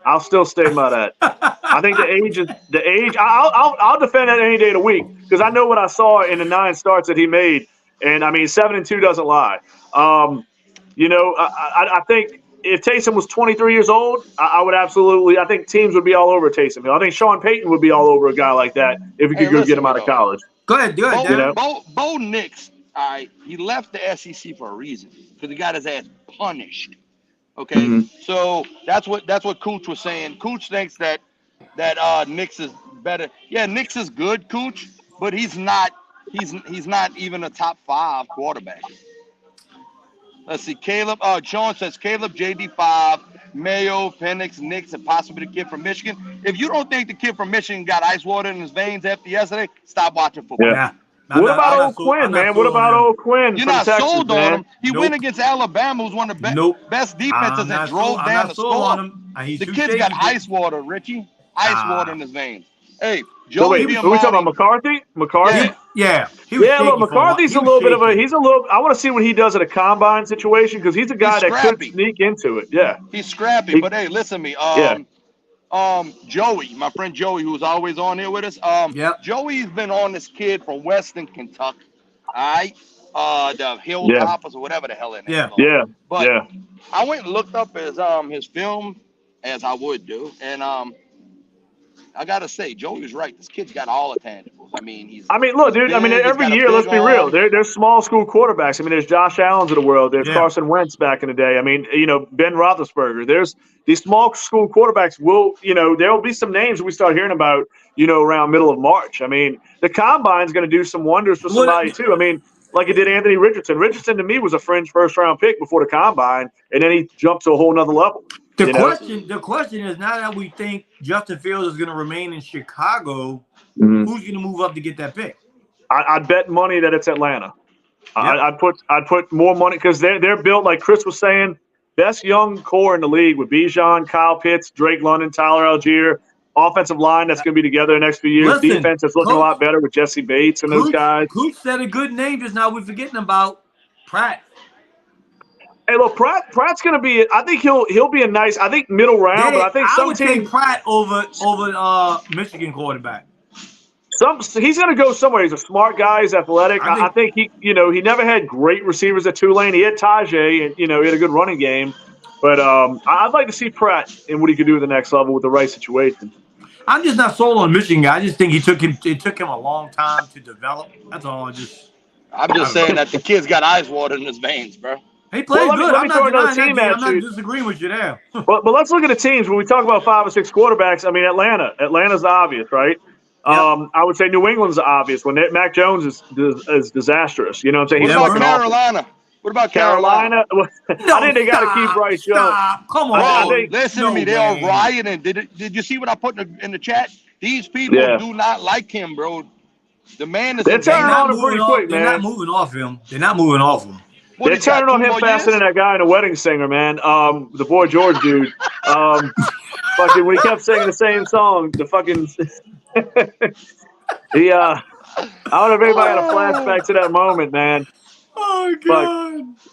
Speaker 3: I'll still stay by that. I think the age. I'll defend that any day of the week because I know what I saw in the 9 starts that he made, and I mean 7-2 doesn't lie. You know, I think if Taysom was 23 years old, I would absolutely. I think teams would be all over Taysom Hill. I think Sean Payton would be all over a guy like that if he could go get him out of college.
Speaker 1: Go ahead, do it.
Speaker 3: You know?
Speaker 2: Bo Nix, all right, he left the SEC for a reason because he got his ass punished. Okay, so that's what Cooch was saying. Cooch thinks that Nix is better. Yeah, Nix is good, Cooch, but he's not even a top 5 quarterback. Let's see, Caleb. Sean says Caleb, JD5, Mayo, Penix, Nix, and possibly the kid from Michigan. If you don't think the kid from Michigan got ice water in his veins after yesterday, stop watching football.
Speaker 3: Yeah. What about old Quinn, man? What about old Quinn?
Speaker 2: You're not sold on him. He went against Alabama, who's one of the best defenses, and drove down the score. The kid's got ice water, Richie. Ice water in his veins. Hey, Joey.
Speaker 3: Wait, are we talking about McCarthy? McCarthy?
Speaker 1: Yeah.
Speaker 3: Look, McCarthy's a little bit of a. He's a little. I want to see what he does at a combine situation because he's a guy that could sneak into it. Yeah.
Speaker 2: He's scrappy, but hey, listen to me. Joey, my friend Joey, who's always on here with us. Joey's been on this kid from Western Kentucky. All right. The Hilltoppers or whatever the hell it is. But I went and looked up his film as I would do, and I gotta say, Joey was right. This kid's got all the tangibles. I mean,
Speaker 3: look, dude. I mean, every year, let's be real. There's small school quarterbacks. I mean, there's Josh Allen's of the world. There's Carson Wentz back in the day. I mean, you know, Ben Roethlisberger. There's these small school quarterbacks. There will be some names we start hearing about. You know, around middle of March. I mean, the combine's going to do some wonders for somebody too. I mean, like it did Anthony Richardson. Richardson to me was a fringe first-round pick before the combine, and then he jumped to a whole nother level.
Speaker 1: The question is, now that we think Justin Fields is going to remain in Chicago, who's going to move up to get that pick?
Speaker 3: I'd bet money that it's Atlanta. I'd put more money because they're built like Chris was saying. Best young core in the league with Bijan, Kyle Pitts, Drake London, Tyler Algier. Offensive line that's going to be together the next few years. Defense that's looking a lot better with Jesse Bates and those guys.
Speaker 1: Cooch said a good name just now. We're forgetting about Pratt.
Speaker 3: Hey, look, Pratt's going to be. I think he'll be a nice. I think middle round, but I think
Speaker 1: I would take Pratt over Michigan quarterback.
Speaker 3: He's going to go somewhere. He's a smart guy. He's athletic. I think he never had great receivers at Tulane. He had Tajay, and he had a good running game. But I'd like to see Pratt and what he could do at the next level with the right situation.
Speaker 1: I'm just not sold on Michigan guy. I just think it took him a long time to develop. That's all. I'm just
Speaker 2: saying that the kid's got ice water in his veins, bro.
Speaker 1: He played good. I'm not disagreeing with you there.
Speaker 3: but let's look at the teams. When we talk about 5 or 6 quarterbacks, I mean, Atlanta's the obvious, right? Yep. I would say New England's the obvious one. Mac Jones is disastrous. You know what I'm saying?
Speaker 2: What about Carolina? What about Carolina?
Speaker 3: I think they got to keep Bryce Young.
Speaker 1: Come on.
Speaker 2: Listen to me. They are rioting. Did you see what I put in the chat? These people do not like him, bro. The man is.
Speaker 3: They're turning on him pretty quick, man.
Speaker 1: They're not moving off him.
Speaker 3: They're turning on him faster than that guy in The Wedding Singer, man. The Boy George dude. Fucking when he kept singing the same song, the fucking he I don't know if anybody had a flashback to that moment, man.
Speaker 1: Oh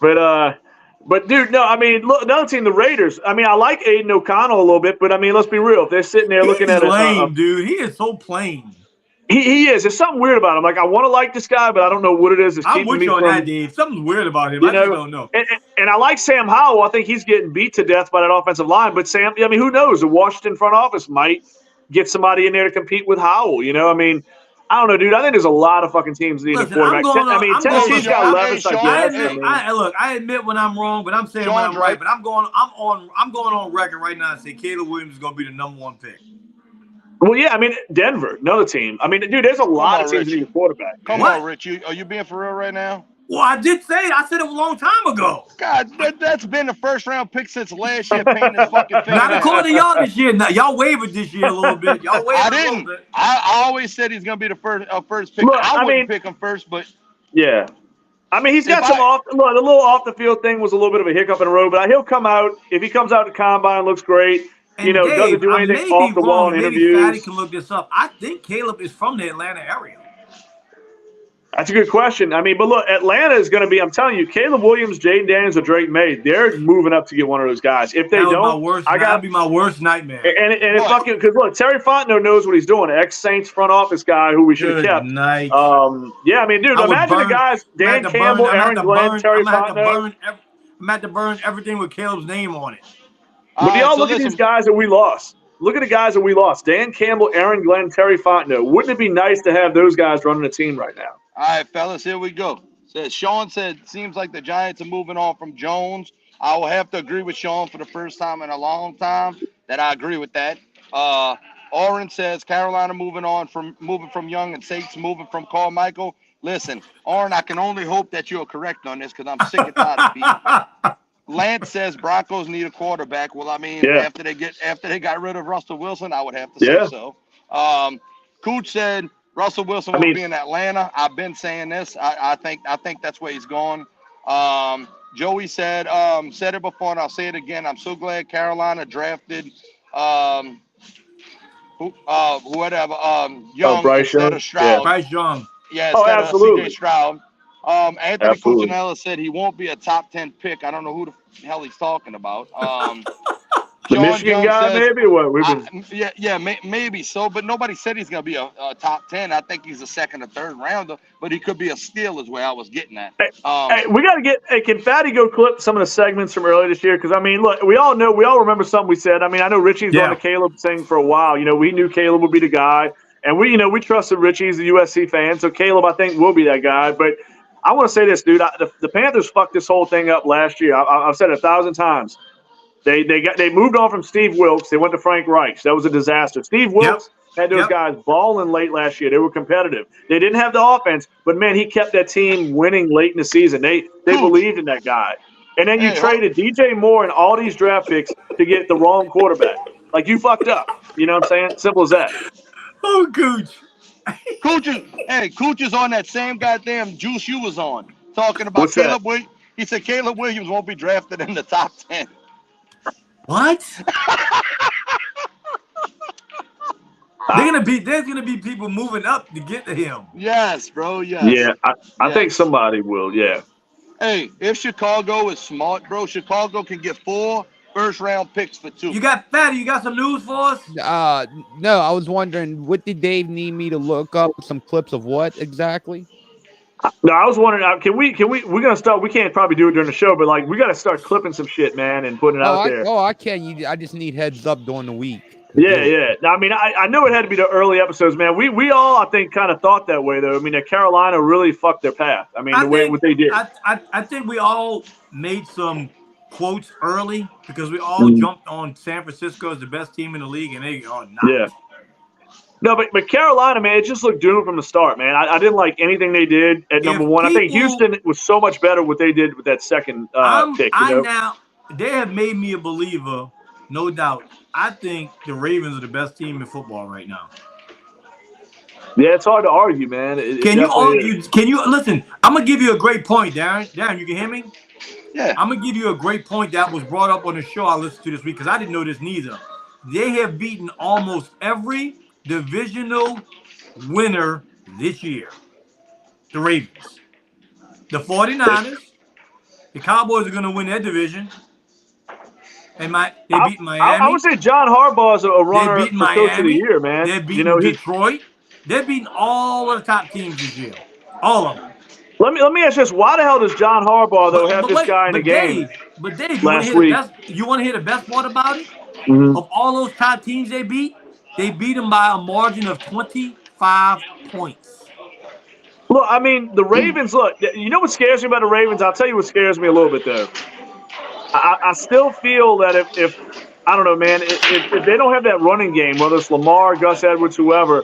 Speaker 1: God.
Speaker 3: But dude, no, I mean, look, another team, the Raiders. I mean, I like Aiden O'Connell a little bit, but I mean, let's be real. If they're sitting there looking at
Speaker 1: it, dude, he is so plain.
Speaker 3: He is. There's something weird about him. Like, I want to like this guy, but I don't know what it is.
Speaker 1: I'm with you on that, Dave. Something's weird about him. I just don't know.
Speaker 3: And I like Sam Howell. I think he's getting beat to death by that offensive line. But who knows? The Washington front office might get somebody in there to compete with Howell. I mean, I don't know, dude. I think there's a lot of fucking teams that need a quarterback. Tennessee's got Levis, I guess.
Speaker 1: I admit when I'm wrong, but I'm saying when I'm right. But I'm going on record right now and say Caleb Williams is going to be the #1 pick.
Speaker 3: Well, yeah, I mean, Denver, another team. I mean, dude, there's a lot of teams that need a quarterback.
Speaker 2: Come on, Rich. Are you being for real right now?
Speaker 1: Well, I did say it. I said it a long time ago.
Speaker 2: God, that's been the first-round pick since last year. Paying this fucking thing.
Speaker 1: Not according to y'all this year. Now, y'all wavered this year a little bit. Y'all wavered
Speaker 2: I didn't. A little bit. I always said he's going to be the first pick.
Speaker 3: Look,
Speaker 2: I wouldn't pick him first, but
Speaker 3: yeah. I mean, he's got the little off the field thing was a little bit of a hiccup in the road, but he'll come out if he comes out to combine, looks great.
Speaker 1: And
Speaker 3: Dave, doesn't do anything off the wall in interviews.
Speaker 1: Maybe Fatty can look this up. I think Caleb is from the Atlanta area.
Speaker 3: That's a good question. I mean, but look, Atlanta is going to be, I'm telling you, Caleb Williams, Jaden Daniels, or Drake May, they're moving up to get one of those guys. If they don't,
Speaker 1: that'd be my worst nightmare.
Speaker 3: And it fucking, because look, Terry Fontenot knows what he's doing. Ex-Saints front office guy who we should have kept.
Speaker 1: Night.
Speaker 3: Yeah, I mean, dude, imagine the guys, Dan Campbell, Aaron Glenn, Terry Fontenot.
Speaker 1: I'm at to burn everything with Caleb's name on it.
Speaker 3: But y'all look at these guys that we lost. Look at the guys that we lost. Dan Campbell, Aaron Glenn, Terry Fontenot. Wouldn't it be nice to have those guys running the team right now?
Speaker 2: All right, fellas, here we go. Sean said, seems like the Giants are moving on from Jones. I will have to agree with Sean for the first time in a long time that I agree with that. Oren says Carolina moving from Young and Saints moving from Carmichael. Listen, Oren, I can only hope that you're correct on this because I'm sick and tired of being. Lance says Broncos need a quarterback. Well, I mean, after they got rid of Russell Wilson, I would have to say so. Cooch said Russell Wilson will be in Atlanta. I've been saying this. I think that's where he's going. Joey said it before and I'll say it again. I'm so glad Carolina drafted Young instead of Stroud.
Speaker 1: Bryce Young.
Speaker 2: Yeah, instead of CJ Stroud. Anthony Cuccinella said he won't be a top 10 pick. I don't know who the hell he's talking about.
Speaker 3: The Michigan guy, maybe? What?
Speaker 2: Maybe so, but nobody said he's going to be a top 10. I think he's a second or third rounder, but he could be a steal is where I was getting at.
Speaker 3: We got to get – can Fatty go clip some of the segments from earlier this year? Because, I mean, look, we all remember something we said. I mean, I know Richie's on the Caleb thing for a while. We knew Caleb would be the guy. And we trusted Richie. He's a USC fan. So Caleb, I think, will be that guy. But I want to say this, dude. The Panthers fucked this whole thing up last year. I've said it 1,000 times. They moved on from Steve Wilkes. They went to Frank Reich. That was a disaster. Steve Wilkes had those guys balling late last year. They were competitive. They didn't have the offense, but man, he kept that team winning late in the season. They believed in that guy. And then you traded DJ Moore and all these draft picks to get the wrong quarterback. Like, you fucked up. You know what I'm saying? Simple as that.
Speaker 1: Oh, Cooch.
Speaker 2: Cooch is on that same goddamn juice you was on, talking about Caleb Williams. He said Caleb Williams won't be drafted in the top 10.
Speaker 1: What? There's gonna be people moving up to get to him.
Speaker 2: Yes, bro. Yes.
Speaker 3: Yeah, I think somebody will. Yeah.
Speaker 2: Hey, if Chicago is smart, bro, Chicago can get 4 first-round picks for 2.
Speaker 1: You got Fatty. You got some news for us?
Speaker 4: No. I was wondering, what did Dave need me to look up? Some clips of what exactly?
Speaker 3: No, I was wondering, we're gonna start. We can't probably do it during the show, but like we got to start clipping some shit, man, and putting it out there.
Speaker 4: I can. I just need heads up during the week.
Speaker 3: Yeah. Now, I mean, I know it had to be the early episodes, man. We all, I think, kind of thought that way, though. I mean, that Carolina really fucked their path. I mean, what they did.
Speaker 1: I think we all made some quotes early because we all jumped on San Francisco as the best team in the league, and they are not.
Speaker 3: Yeah. No, but Carolina, man, it just looked doomed from the start, man. I didn't like anything they did at number one. I think Houston was so much better what they did with that second pick.
Speaker 1: They have made me a believer, no doubt. I think the Ravens are the best team in football right now.
Speaker 3: Yeah, it's hard to argue, man.
Speaker 1: Can you argue? Can you listen? I'm gonna give you a great point, Darren. Darren, you can hear me?
Speaker 2: Yeah.
Speaker 1: I'm gonna give you a great point that was brought up on the show I listened to this week because I didn't know this neither. They have beaten almost every divisional winner this year. The Ravens. The 49ers. The Cowboys are going to win their division. They beat Miami.
Speaker 3: I would say John Harbaugh is a runner for Coach of the Year, man.
Speaker 1: They're beating Detroit. They're beating all of the top teams this year. All of them.
Speaker 3: Let me ask you this. Why the hell does John Harbaugh, though, have this guy in the game?
Speaker 1: But Dave, you want to hear the best part about it?
Speaker 3: Mm-hmm.
Speaker 1: Of all those top teams they beat them by a margin of 25 5 points.
Speaker 3: Look, I mean, the Ravens, look, you know what scares me about the Ravens? I'll tell you what scares me a little bit, though. I still feel that if I don't know, man, if they don't have that running game, whether it's Lamar, Gus Edwards, whoever,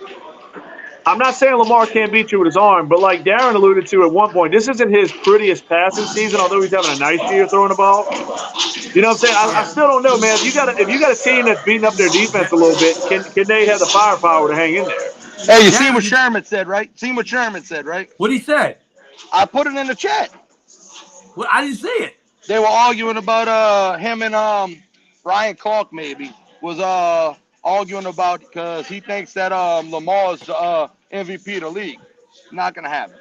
Speaker 3: I'm not saying Lamar can't beat you with his arm, but like Darren alluded to at one point, this isn't his prettiest passing season, although he's having a nice year throwing the ball. You know what I'm saying? I still don't know, man. If you got a team that's beating up their defense a little bit, can they have the firepower to hang in there?
Speaker 2: Hey, you seen what Sherman said, right? Seen what Sherman said, right?
Speaker 1: What he said?
Speaker 2: I put it in the chat.
Speaker 1: Well, I didn't see it.
Speaker 2: They were arguing about him and Ryan Clark maybe was arguing about because he thinks that Lamar's the MVP of the league. Not gonna happen.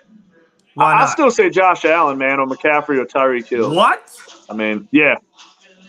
Speaker 1: Why not?
Speaker 3: I still say Josh Allen, man, or McCaffrey or Tyreek Hill.
Speaker 1: What?
Speaker 3: I mean, yeah.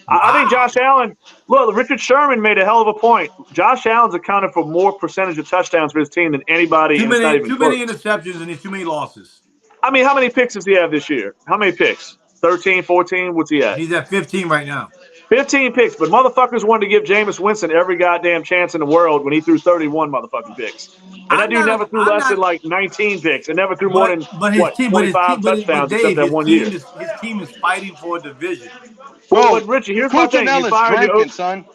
Speaker 1: Wow.
Speaker 3: I think Josh Allen, look, Richard Sherman made a hell of a point. Josh Allen's accounted for more percentage of touchdowns for his team than anybody.
Speaker 1: Too many interceptions and too many losses.
Speaker 3: I mean, how many picks does he have this year? How many picks? 13, 14? What's he at?
Speaker 1: He's at 15 right now.
Speaker 3: 15 picks, but motherfuckers wanted to give Jameis Winston every goddamn chance in the world when he threw 31 motherfucking picks. And that dude never threw less than like 19 picks and never threw more than 25 touchdowns except that 1 year.
Speaker 1: His team is fighting for a division.
Speaker 3: Well, but Richie, here's my thing. You fired your
Speaker 2: son.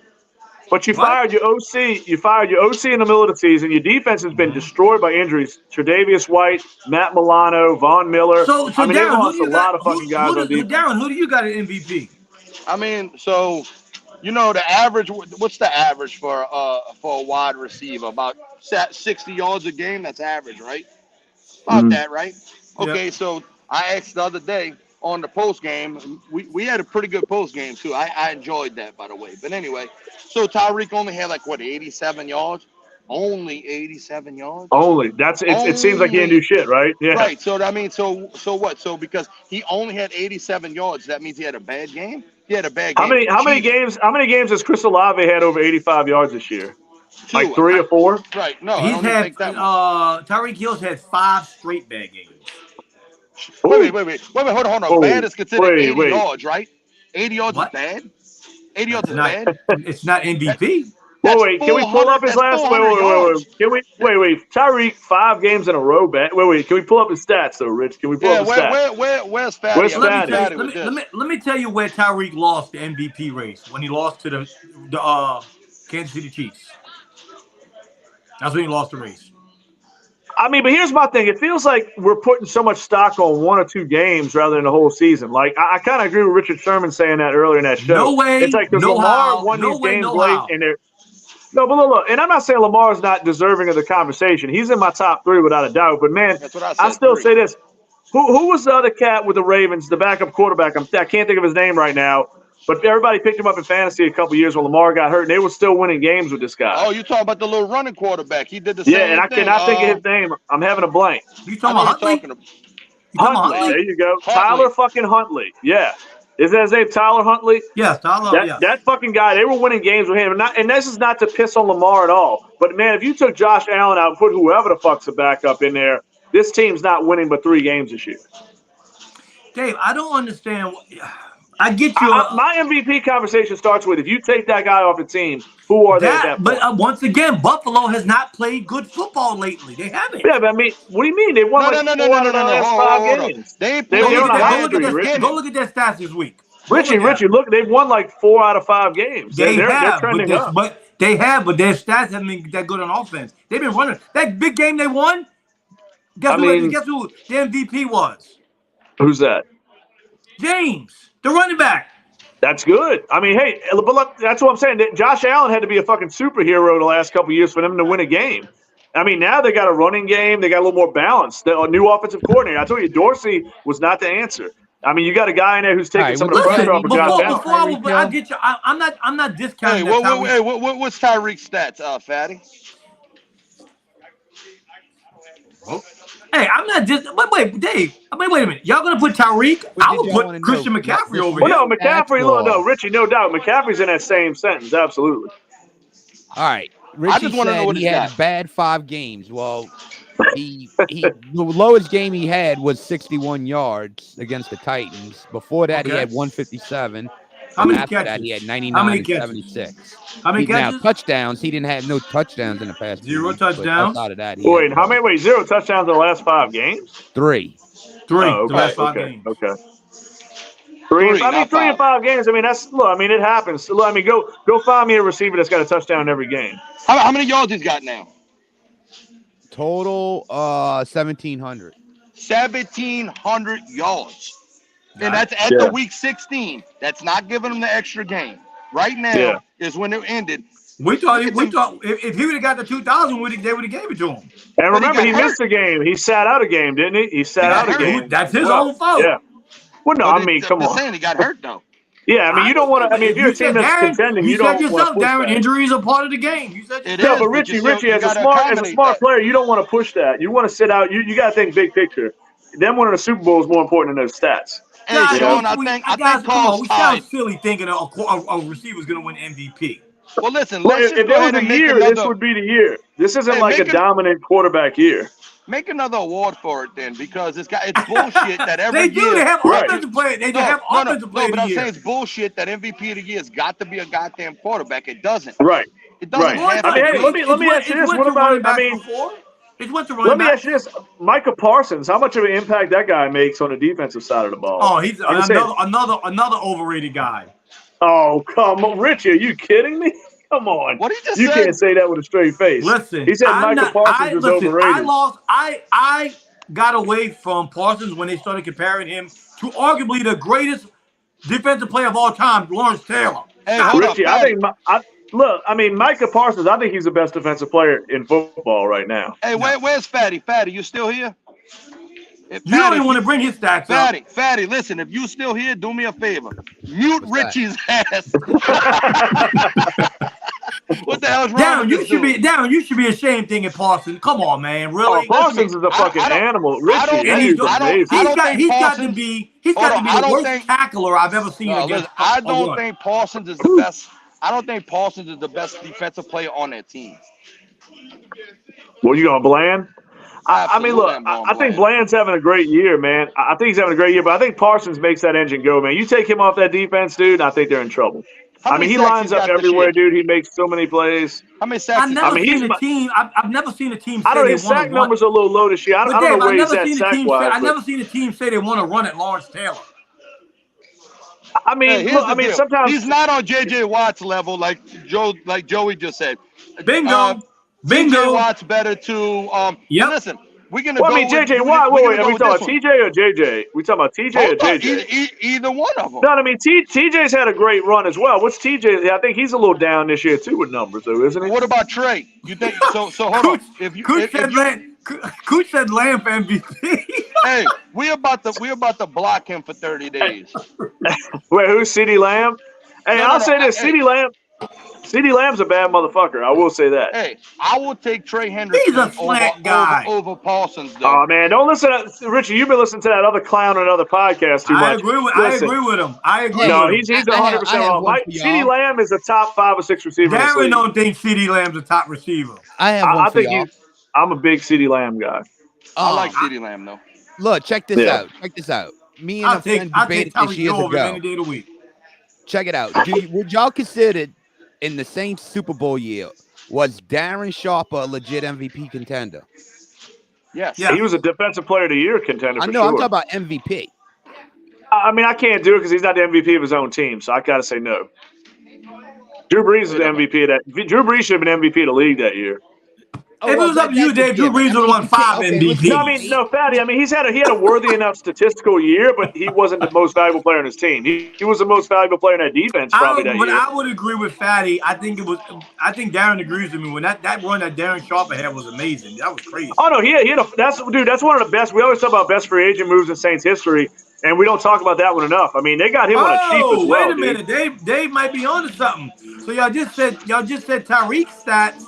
Speaker 3: But you fired your OC. You fired your OC in the middle of the season. Your defense has been destroyed by injuries. Tre'Davious White, Matt Milano, Von Miller.
Speaker 1: So
Speaker 3: I mean,
Speaker 1: Darren,
Speaker 3: they lost a lot of fucking guys on defense.
Speaker 1: Darren, who do you got at MVP?
Speaker 2: I mean, so you know the average. What's the average for a wide receiver? About 60 yards a game. That's average, right? About that, right? Okay, yep. So I asked the other day on the post game. We had a pretty good post game too. I enjoyed that, by the way. But anyway, so Tyreek only had like what 87 yards. Only 87 yards.
Speaker 3: Only that's it. It seems like he didn't do shit, right? Yeah.
Speaker 2: Right. So I mean, so what? So because he only had 87 yards, that means he had a bad game. He had a bad game.
Speaker 3: How many games has Chris Olave had over 85 yards this year?
Speaker 2: 2.
Speaker 3: Like 3 or 4?
Speaker 2: Right. No,
Speaker 1: he's had Tyreek Hill's had 5 straight bad games.
Speaker 2: Wait, hold on. Bad is considered 80 yards, right? 80 yards is bad? 80 yards is bad?
Speaker 1: It's not MVP.
Speaker 3: Wait, can we pull up his last? Wait. Tyreek 5 games in a row. Wait. Can we pull up his stats though, Rich? Can we pull up his stats?
Speaker 2: Where's Fatty?
Speaker 3: Where's Fatty?
Speaker 1: Let me tell you where Tyreek lost the MVP race when he lost to the Kansas City Chiefs. That's when he lost the race.
Speaker 3: I mean, but here's my thing. It feels like we're putting so much stock on 1 or 2 games rather than the whole season. Like, I kind of agree with Richard Sherman saying that earlier in that show.
Speaker 1: No way.
Speaker 3: It's like because Lamar won these games late, and they're no, but look, and I'm not saying Lamar's not deserving of the conversation. He's in my top 3 without a doubt. But man, I still say this: who was the other cat with the Ravens, the backup quarterback? I can't think of his name right now. But everybody picked him up in fantasy a couple years when Lamar got hurt, and they were still winning games with this guy.
Speaker 2: Oh, you talking about the little running quarterback? He did the same thing.
Speaker 3: Yeah, and I cannot think of his name. I'm having a blank.
Speaker 1: You talking about Huntley?
Speaker 3: Huntley. There you go. Huntley. Tyler fucking Huntley. Yeah. Is that his name, Tyler Huntley?
Speaker 1: Yes, Tyler.
Speaker 3: That fucking guy, they were winning games with him. And this is not to piss on Lamar at all. But, man, if you took Josh Allen out and put whoever the fuck's a backup in there, this team's not winning but 3 games this year.
Speaker 1: Dave, I don't understand. I get you.
Speaker 3: My MVP conversation starts with if you take that guy off the team, who are they at that point?
Speaker 1: But once again, Buffalo has not played good football lately. They haven't.
Speaker 3: Yeah, but I mean, what do you mean? They won
Speaker 2: no,
Speaker 3: the last 5 games.
Speaker 2: They
Speaker 1: Go look at their stats this week.
Speaker 3: Richie, look, they've won like 4 out of 5 games. They're trending up.
Speaker 1: But their stats haven't been that good on offense. They've been running. That big game they won, guess who the MVP was?
Speaker 3: Who's that?
Speaker 1: James, the running back.
Speaker 3: That's good. I mean, hey, but look, that's what I'm saying. Josh Allen had to be a fucking superhero the last couple of years for them to win a game. I mean, now they got a running game. They got a little more balance. A new offensive coordinator. I told you, Dorsey was not the answer. I mean, you got a guy in there who's taking some of the pressure off of Josh Allen.
Speaker 1: I get you. I'm not discounting.
Speaker 2: Hey, what's Tyreek's stats, Fatty?
Speaker 1: Oh. Hey, I'm not just. Wait, Dave. Wait a minute. Y'all gonna put Tyreek? I would put Christian McCaffrey over here.
Speaker 3: No, McCaffrey. No, Richie. No doubt, McCaffrey's in that same sentence. Absolutely.
Speaker 4: All right. Richie said he had bad 5 games. Well, the lowest game he had was 61 yards against the Titans. Before that, he had 157.
Speaker 1: How many
Speaker 4: After
Speaker 1: catches?
Speaker 4: that, he had 99
Speaker 1: How many
Speaker 4: and
Speaker 1: catches?
Speaker 4: 76.
Speaker 1: How many
Speaker 4: Now,
Speaker 1: catches?
Speaker 4: touchdowns, he didn't have no touchdowns in the past 2
Speaker 1: Zero
Speaker 4: weeks,
Speaker 1: touchdowns.
Speaker 4: outside of that,
Speaker 3: Wait, how many? Wait, 0 touchdowns in the last 5 games?
Speaker 4: 3.
Speaker 3: Oh,
Speaker 1: The
Speaker 3: okay,
Speaker 1: last 5 games.
Speaker 3: okay. Three, I mean,
Speaker 2: not
Speaker 3: 3
Speaker 2: 5.
Speaker 3: in 5 games. I mean, that's look. I mean, it happens. Look, I mean, go find me a receiver that's got a touchdown in every game.
Speaker 2: How many yards he's got now?
Speaker 4: Total 1,700.
Speaker 2: 1,700 yards. And
Speaker 1: Nice.
Speaker 2: that's at the week 16. That's not giving him the extra game. Right now is when it ended.
Speaker 1: We thought if he would have got the 2,000, they would have gave it to him.
Speaker 3: And remember, he
Speaker 2: got
Speaker 3: missed a game. He sat out a game, didn't he? He sat out a game.
Speaker 1: That's his own fault.
Speaker 3: Yeah. Well, no, I mean, come
Speaker 2: I'm
Speaker 3: on.
Speaker 2: saying he got hurt though.
Speaker 3: Yeah, I mean, you don't want to. I mean, if you're a team that's contending, you don't want to push that.
Speaker 1: Injuries are part of the game. You said
Speaker 2: It
Speaker 3: no,
Speaker 2: is,
Speaker 3: but Richie,
Speaker 2: you
Speaker 3: as a
Speaker 2: gotta
Speaker 3: smart player, you don't want to push that. You want to sit out. You got to think big picture. Them winning the Super Bowl is more important than those stats.
Speaker 2: Hey, Sean, I think Paul's
Speaker 1: we
Speaker 2: tied.
Speaker 1: sound silly thinking a receiver's going to win MVP.
Speaker 2: Well, listen,
Speaker 3: Well,
Speaker 2: let's
Speaker 3: if there was a year, this would be the year. This isn't like a dominant quarterback year.
Speaker 2: Make another award for it then, because it's bullshit that every
Speaker 1: they do.
Speaker 2: year.
Speaker 1: They have offensive player. They have offensive player.
Speaker 2: No, but I'm saying it's bullshit that MVP of the year has got to be a goddamn quarterback. It doesn't.
Speaker 3: Right.
Speaker 2: It doesn't.
Speaker 3: Right. I mean, hey, let me ask you this. What about? I mean, let me ask you this. Micah Parsons. How much of an impact that guy makes on the defensive side of the ball?
Speaker 1: Oh, he's another overrated guy.
Speaker 3: Oh, come on, Richie. Are you kidding me? Come on.
Speaker 2: What he just
Speaker 3: You
Speaker 2: said?
Speaker 3: can't say that with a straight face.
Speaker 1: Listen,
Speaker 3: he said Micah Parsons is overrated.
Speaker 1: I got away from Parsons when they started comparing him to arguably the greatest defensive player of all time, Lawrence Taylor.
Speaker 2: Hey,
Speaker 3: Richie, I mean, Micah Parsons, I think he's the best defensive player in football right now.
Speaker 2: Hey, where's Fatty? Fatty, you still here?
Speaker 1: You don't even want to bring his stats up.
Speaker 2: Fatty, listen, if you still here, do me a favor. Mute Richie's ass. What the hell's wrong with
Speaker 1: Darren, you should be ashamed thinking Parsons. Come on, man. Really?
Speaker 3: Oh, Parsons is a fucking animal. Richie, he's
Speaker 1: got to be the worst tackler I've ever seen against.
Speaker 2: I don't think Parsons is the best. I don't think Parsons is the best defensive player on that team.
Speaker 3: What, you going Bland? I mean, look, I think Bland's having a great year, man. I think he's having a great year, but I think Parsons makes that engine go, man. You take him off that defense, dude, I think they're in trouble. I mean, he lines up everywhere, dude. He makes so many plays.
Speaker 2: How many sacks?
Speaker 1: I've never seen a team.
Speaker 3: I know his sack numbers are a little low this year. I don't know where he's at sack-wise.
Speaker 1: I've never seen a team say they want to run at Lawrence Taylor.
Speaker 3: I mean, sometimes
Speaker 2: he's not on J.J. Watt's level, like Joey just said.
Speaker 1: Bingo.
Speaker 2: J.J. Watt's better too. Listen, we're gonna.
Speaker 3: Well, I mean, J.J. Watt. Wait, are we talking about T.J. or J.J.? We talking about T.J. or J.J.?
Speaker 2: Either one of them.
Speaker 3: No, I mean T.J.'s had a great run as well. What's T.J.? I think he's a little down this year too with numbers, though, isn't he?
Speaker 2: What about Trey? You think so? Hold on.
Speaker 1: Cooch said Lamb for MVP.
Speaker 2: Hey, we about to block him for 30 days.
Speaker 3: Wait, who's CeeDee Lamb? Hey, I'll say this: CeeDee Lamb's a bad motherfucker. I will say that.
Speaker 2: Hey, I will take Trey Hendrickson over Parsons, though.
Speaker 3: Oh, man. Don't listen to Richie, you've been listening to that other clown on another podcast too much.
Speaker 1: I agree with him.
Speaker 3: No, he's 100% wrong. CeeDee Lamb is a top 5 or 6 receiver.
Speaker 1: Darren don't think CeeDee Lamb's a top receiver.
Speaker 3: I think I'm a big CeeDee Lamb guy.
Speaker 2: I like CeeDee Lamb, though.
Speaker 4: Look, check this out. Me and a friend debated this years ago.
Speaker 1: Any day of the week.
Speaker 4: Check it out. Would y'all consider in the same Super Bowl year, was Darren Sharper a legit MVP contender?
Speaker 2: Yes.
Speaker 3: Yeah, he was a defensive player of the year contender.
Speaker 4: I'm talking about MVP.
Speaker 3: I mean, I can't do it because he's not the MVP of his own team, so I got to say no. Drew Brees is the MVP of that. Drew Brees should have been MVP of the league that year.
Speaker 1: If it was up to you, Dave, Drew Brees would have won 5 MVPs.
Speaker 3: No, Fatty. I mean, he had a worthy enough statistical year, but he wasn't the most valuable player on his team. He was the most valuable player in that defense probably that year.
Speaker 1: I would agree with Fatty. I think Darren agrees with me when that run that Darren Sharper had was amazing. That was crazy.
Speaker 3: Oh no, that's one of the best. We always talk about best free agent moves in Saints history, and we don't talk about that one enough. I mean, they got him on a cheap as well.
Speaker 1: Wait a minute, Dave might be onto something. So y'all just said Tyreek's stats.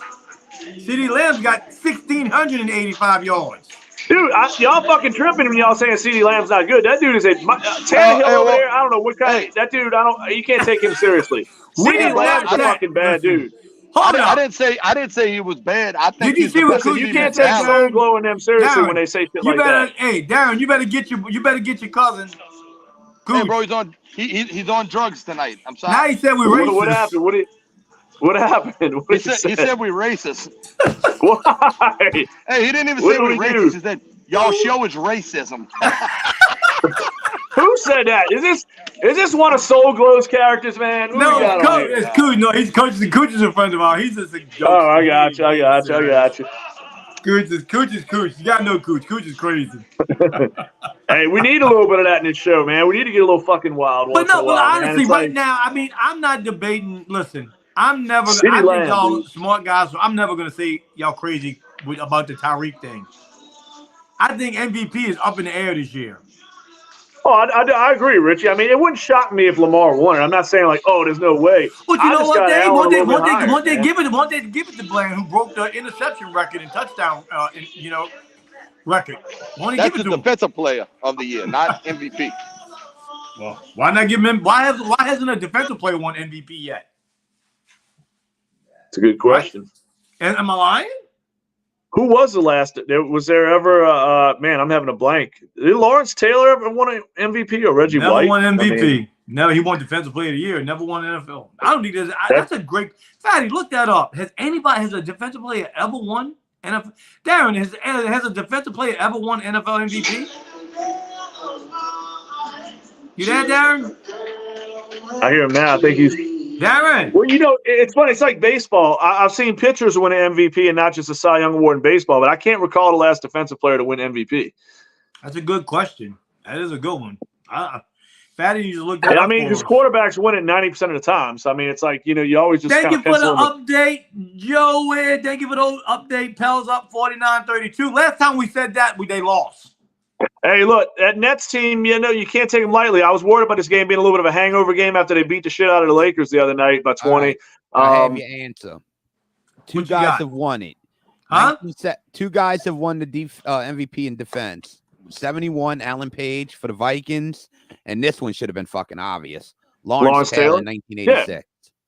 Speaker 1: CeeDee Lamb's got 1,685 yards.
Speaker 3: Dude, y'all fucking tripping when y'all saying CeeDee Lamb's not good. That dude is Tannehill over there. I don't know what kind. That dude, you can't take him seriously. CeeDee Lamb's a fucking bad dude.
Speaker 2: I didn't say he was bad. I think
Speaker 1: you
Speaker 3: can't take Stone Glow and them seriously when they say shit like that.
Speaker 1: Hey, Darren, you better get your cousin.
Speaker 2: Hey, bro, he's on drugs tonight. I'm sorry.
Speaker 1: Now he said we racist.
Speaker 3: What happened? What happened? What
Speaker 2: he said we racist.
Speaker 3: Why?
Speaker 2: Hey, he didn't even say we racist. He said y'all show is racism.
Speaker 3: Who said that? Is this one of Soul Glow's characters, man?
Speaker 1: No, it's Cooch. No, he's Cooch is a friend of ours. He's just a joke.
Speaker 3: Oh, I got you.
Speaker 1: Cooch is Cooch. You gotta know Cooch. Cooch is crazy.
Speaker 3: Hey, we need a little bit of that in this show, man. We need to get a little fucking wild.
Speaker 1: But honestly, right now, I mean, I'm not debating. Listen, I think y'all smart guys, so I'm never gonna say y'all crazy about the Tyreek thing. I think MVP is up in the air this year.
Speaker 3: Oh, I agree, Richie. I mean, it wouldn't shock me if Lamar won it. I'm not saying like, oh, there's no way.
Speaker 1: But you know what, Dave? Won't they give it to Blaine, who broke the interception record and touchdown, record?
Speaker 2: That's the defensive player of the year, not MVP.
Speaker 1: Well, why not give him? Why hasn't a defensive player won MVP yet?
Speaker 3: It's a good question.
Speaker 1: Right? And am I lying?
Speaker 3: Who was the last? Was there ever? Man, I'm having a blank. Did Lawrence Taylor ever won an MVP or Reggie White?
Speaker 1: Never won MVP. Never. He won Defensive Player of the Year. Never won NFL. I don't think that's a great. Fatty, look that up. Has a defensive player ever won NFL? Darren, has a defensive player ever won NFL MVP? You there, Darren?
Speaker 3: I hear him now. I think he's.
Speaker 1: Darren.
Speaker 3: Well, it's funny. It's like baseball. I've seen pitchers win an MVP and not just a Cy Young Award in baseball, but I can't recall the last defensive player to win MVP.
Speaker 1: That's a good question. That is a good one. Fatty, you just looked at it.
Speaker 3: I mean, because quarterbacks win it 90% of the time. So, I mean, it's like, you always just
Speaker 1: Thank you for the update, Joey. Thank you for the update. Pels up 49-32. Last time we said that, they lost.
Speaker 3: Hey, look, that Nets team, you can't take them lightly. I was worried about this game being a little bit of a hangover game after they beat the shit out of the Lakers the other night by 20.
Speaker 4: Right. I have your answer. Two guys have won it.
Speaker 1: Huh?
Speaker 4: Two guys have won the MVP in defense. 71, Alan Page for the Vikings, and this one should have been fucking obvious. Lawrence Taylor in 1986.
Speaker 3: Yeah.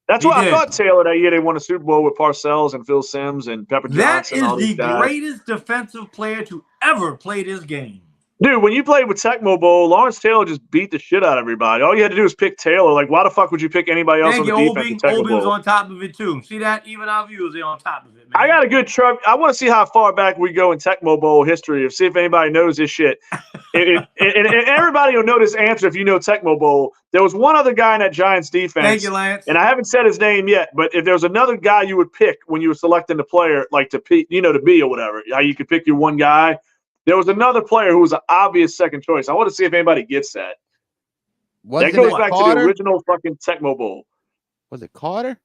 Speaker 3: That's why I thought Taylor that year they won a Super Bowl with Parcells and Phil Simms and Pepper Johnson.
Speaker 1: That is the greatest defensive player to ever play this game.
Speaker 3: Dude, when you played with Tecmo Bowl, Lawrence Taylor just beat the shit out of everybody. All you had to do was pick Taylor. Like, why the fuck would you pick anybody else on the defense?
Speaker 1: Obi was on top of it, too. See that? Even our viewers are on top of it, man.
Speaker 3: I got a good truck. I want to see how far back we go in Tecmo Bowl history, see if anybody knows this shit. and everybody will know this answer if you know Tecmo Bowl. There was one other guy in that Giants defense.
Speaker 1: Thank you, Lance.
Speaker 3: And I haven't said his name yet, but if there was another guy you would pick when you were selecting the player, like to be or whatever, how you could pick your one guy. There was another player who was an obvious second choice. I want to see if anybody gets that. That goes back to the original fucking Tecmo Bowl.
Speaker 4: Was it Carter?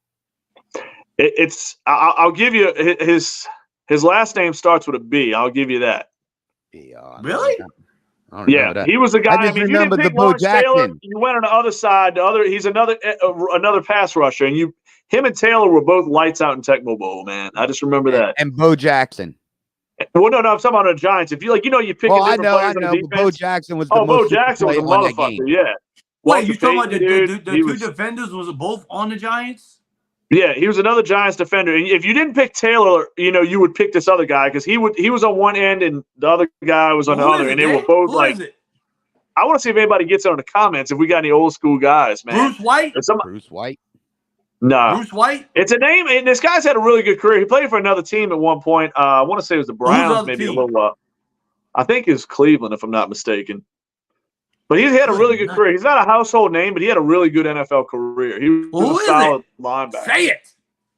Speaker 3: I'll give you his last name starts with a B. I'll give you that.
Speaker 1: Really?
Speaker 3: Yeah, that. He was the guy.
Speaker 4: I just remember the Bo Jackson.
Speaker 3: You went on the other side. He's another pass rusher, and him and Taylor were both lights out in Tecmo Bowl, man. I just remember that.
Speaker 4: And Bo Jackson.
Speaker 3: Well, no, I'm talking about the Giants. If you you pick different players on the defense.
Speaker 4: Bo Jackson was
Speaker 3: Bo Jackson was a motherfucker. Yeah.
Speaker 1: Wait, you talking about the two defenders was both on the Giants?
Speaker 3: Yeah, he was another Giants defender. And if you didn't pick Taylor, you would pick this other guy because he was on one end and the other guy was on the other, and they were both I want to see if anybody gets it on the comments if we got any old school guys, man.
Speaker 1: Bruce White.
Speaker 4: Bruce White.
Speaker 3: No.
Speaker 1: Bruce White?
Speaker 3: It's a name, and this guy's had a really good career. He played for another team at one point. I want to say it was the Browns, maybe a little I think it's Cleveland, if I'm not mistaken. But he's had a really good career. He's not a household name, but he had a really good NFL career. He was a solid linebacker.
Speaker 1: Say it.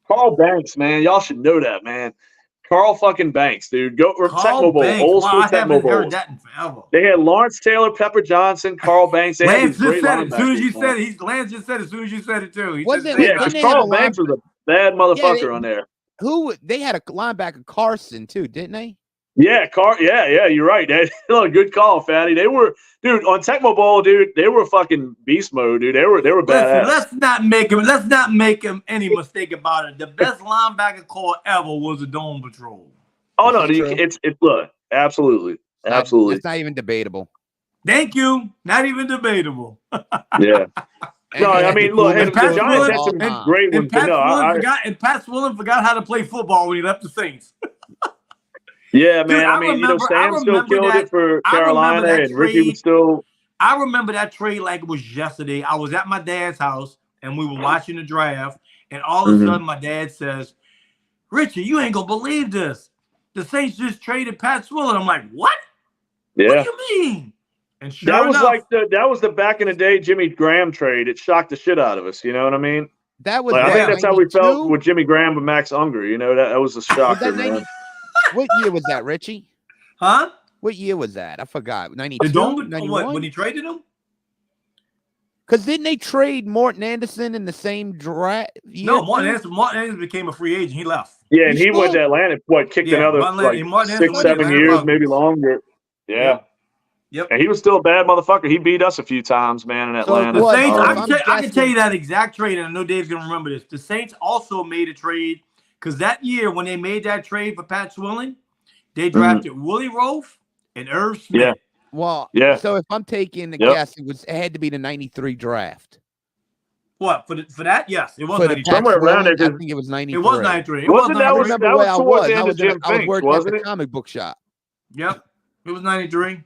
Speaker 3: Carl Banks, man. Y'all should know that, man. Carl fucking Banks, dude. Go Tecmo Bowl, old school Tecmo Bowl.
Speaker 1: Heard that in forever.
Speaker 3: They had Lawrence Taylor, Pepper Johnson, Carl Banks.
Speaker 1: Lance just said it as soon as you said it. Lance just said it as soon as you said it too.
Speaker 3: Because Carl Banks was a bad motherfucker on there.
Speaker 4: They had a linebacker Carson too, didn't they?
Speaker 3: Yeah, Yeah, you're right. Good call, Fatty. They were, dude, on Tecmo Bowl, dude. They were fucking beast mode, dude. They were badass.
Speaker 1: Let's not make him any mistake about it. The best linebacker call ever was the Dome Patrol.
Speaker 3: Oh no, it's look, absolutely.
Speaker 4: It's not even debatable.
Speaker 1: Thank you. Not even debatable.
Speaker 3: Yeah. No, I mean, look, the Giants had some great ones.
Speaker 1: Pat Swillen forgot how to play football when he left the Saints.
Speaker 3: Yeah, man. Dude, Sam still killed it for Carolina, and Ricky was still
Speaker 1: I remember that trade like it was yesterday. I was at my dad's house and we were watching the draft, and all of a sudden my dad says, "Richard, you ain't gonna believe this. The Saints just traded Pat Swilling." I'm like, "What?
Speaker 3: Yeah.
Speaker 1: What do you mean?" And sure
Speaker 3: that was
Speaker 1: enough,
Speaker 3: like that was the back in the day Jimmy Graham trade. It shocked the shit out of us. You know what I mean?
Speaker 4: That was
Speaker 3: Like, I think that's how we
Speaker 4: 92?
Speaker 3: felt with Jimmy Graham and Max Unger. You know, that was a shocker, man.
Speaker 4: What year was that, Richie?
Speaker 1: huh?
Speaker 4: What year was that? I forgot.
Speaker 1: The
Speaker 4: 92,
Speaker 1: Dome, what,
Speaker 4: 91?
Speaker 1: when he traded him?
Speaker 4: Because didn't they trade Morton Anderson in the same draft year?
Speaker 1: No, Martin Anderson became a free agent. He left.
Speaker 3: Yeah, and he went to Atlanta. What, kicked another
Speaker 1: Martin
Speaker 3: like
Speaker 1: Anderson
Speaker 3: 6-7 years, maybe longer. Yeah.
Speaker 1: Yep.
Speaker 3: And he was still a bad motherfucker. He beat us a few times, man, in Atlanta.
Speaker 1: The Saints,
Speaker 4: I'm
Speaker 1: I can tell you that exact trade, and I know Dave's going to remember this. The Saints also made a trade because that year when they made that trade for Pat Swilling, they drafted Willie Roaf and Irv Smith.
Speaker 3: Yeah.
Speaker 4: Well,
Speaker 3: yeah.
Speaker 4: So if I'm taking a guess, it had to be the 93 draft.
Speaker 1: What, for that? Yes, it was
Speaker 4: For
Speaker 1: 93.
Speaker 3: Somewhere around there.
Speaker 4: I think it was 93.
Speaker 1: It was 93. It
Speaker 3: Wasn't that
Speaker 1: was
Speaker 3: was
Speaker 1: 93.
Speaker 3: that was towards the
Speaker 4: I
Speaker 3: end
Speaker 4: was
Speaker 3: of Jim
Speaker 4: I was
Speaker 3: Finks,
Speaker 4: working at
Speaker 3: wasn't
Speaker 4: the
Speaker 3: it?
Speaker 4: comic book shop.
Speaker 1: Yep. It was 93.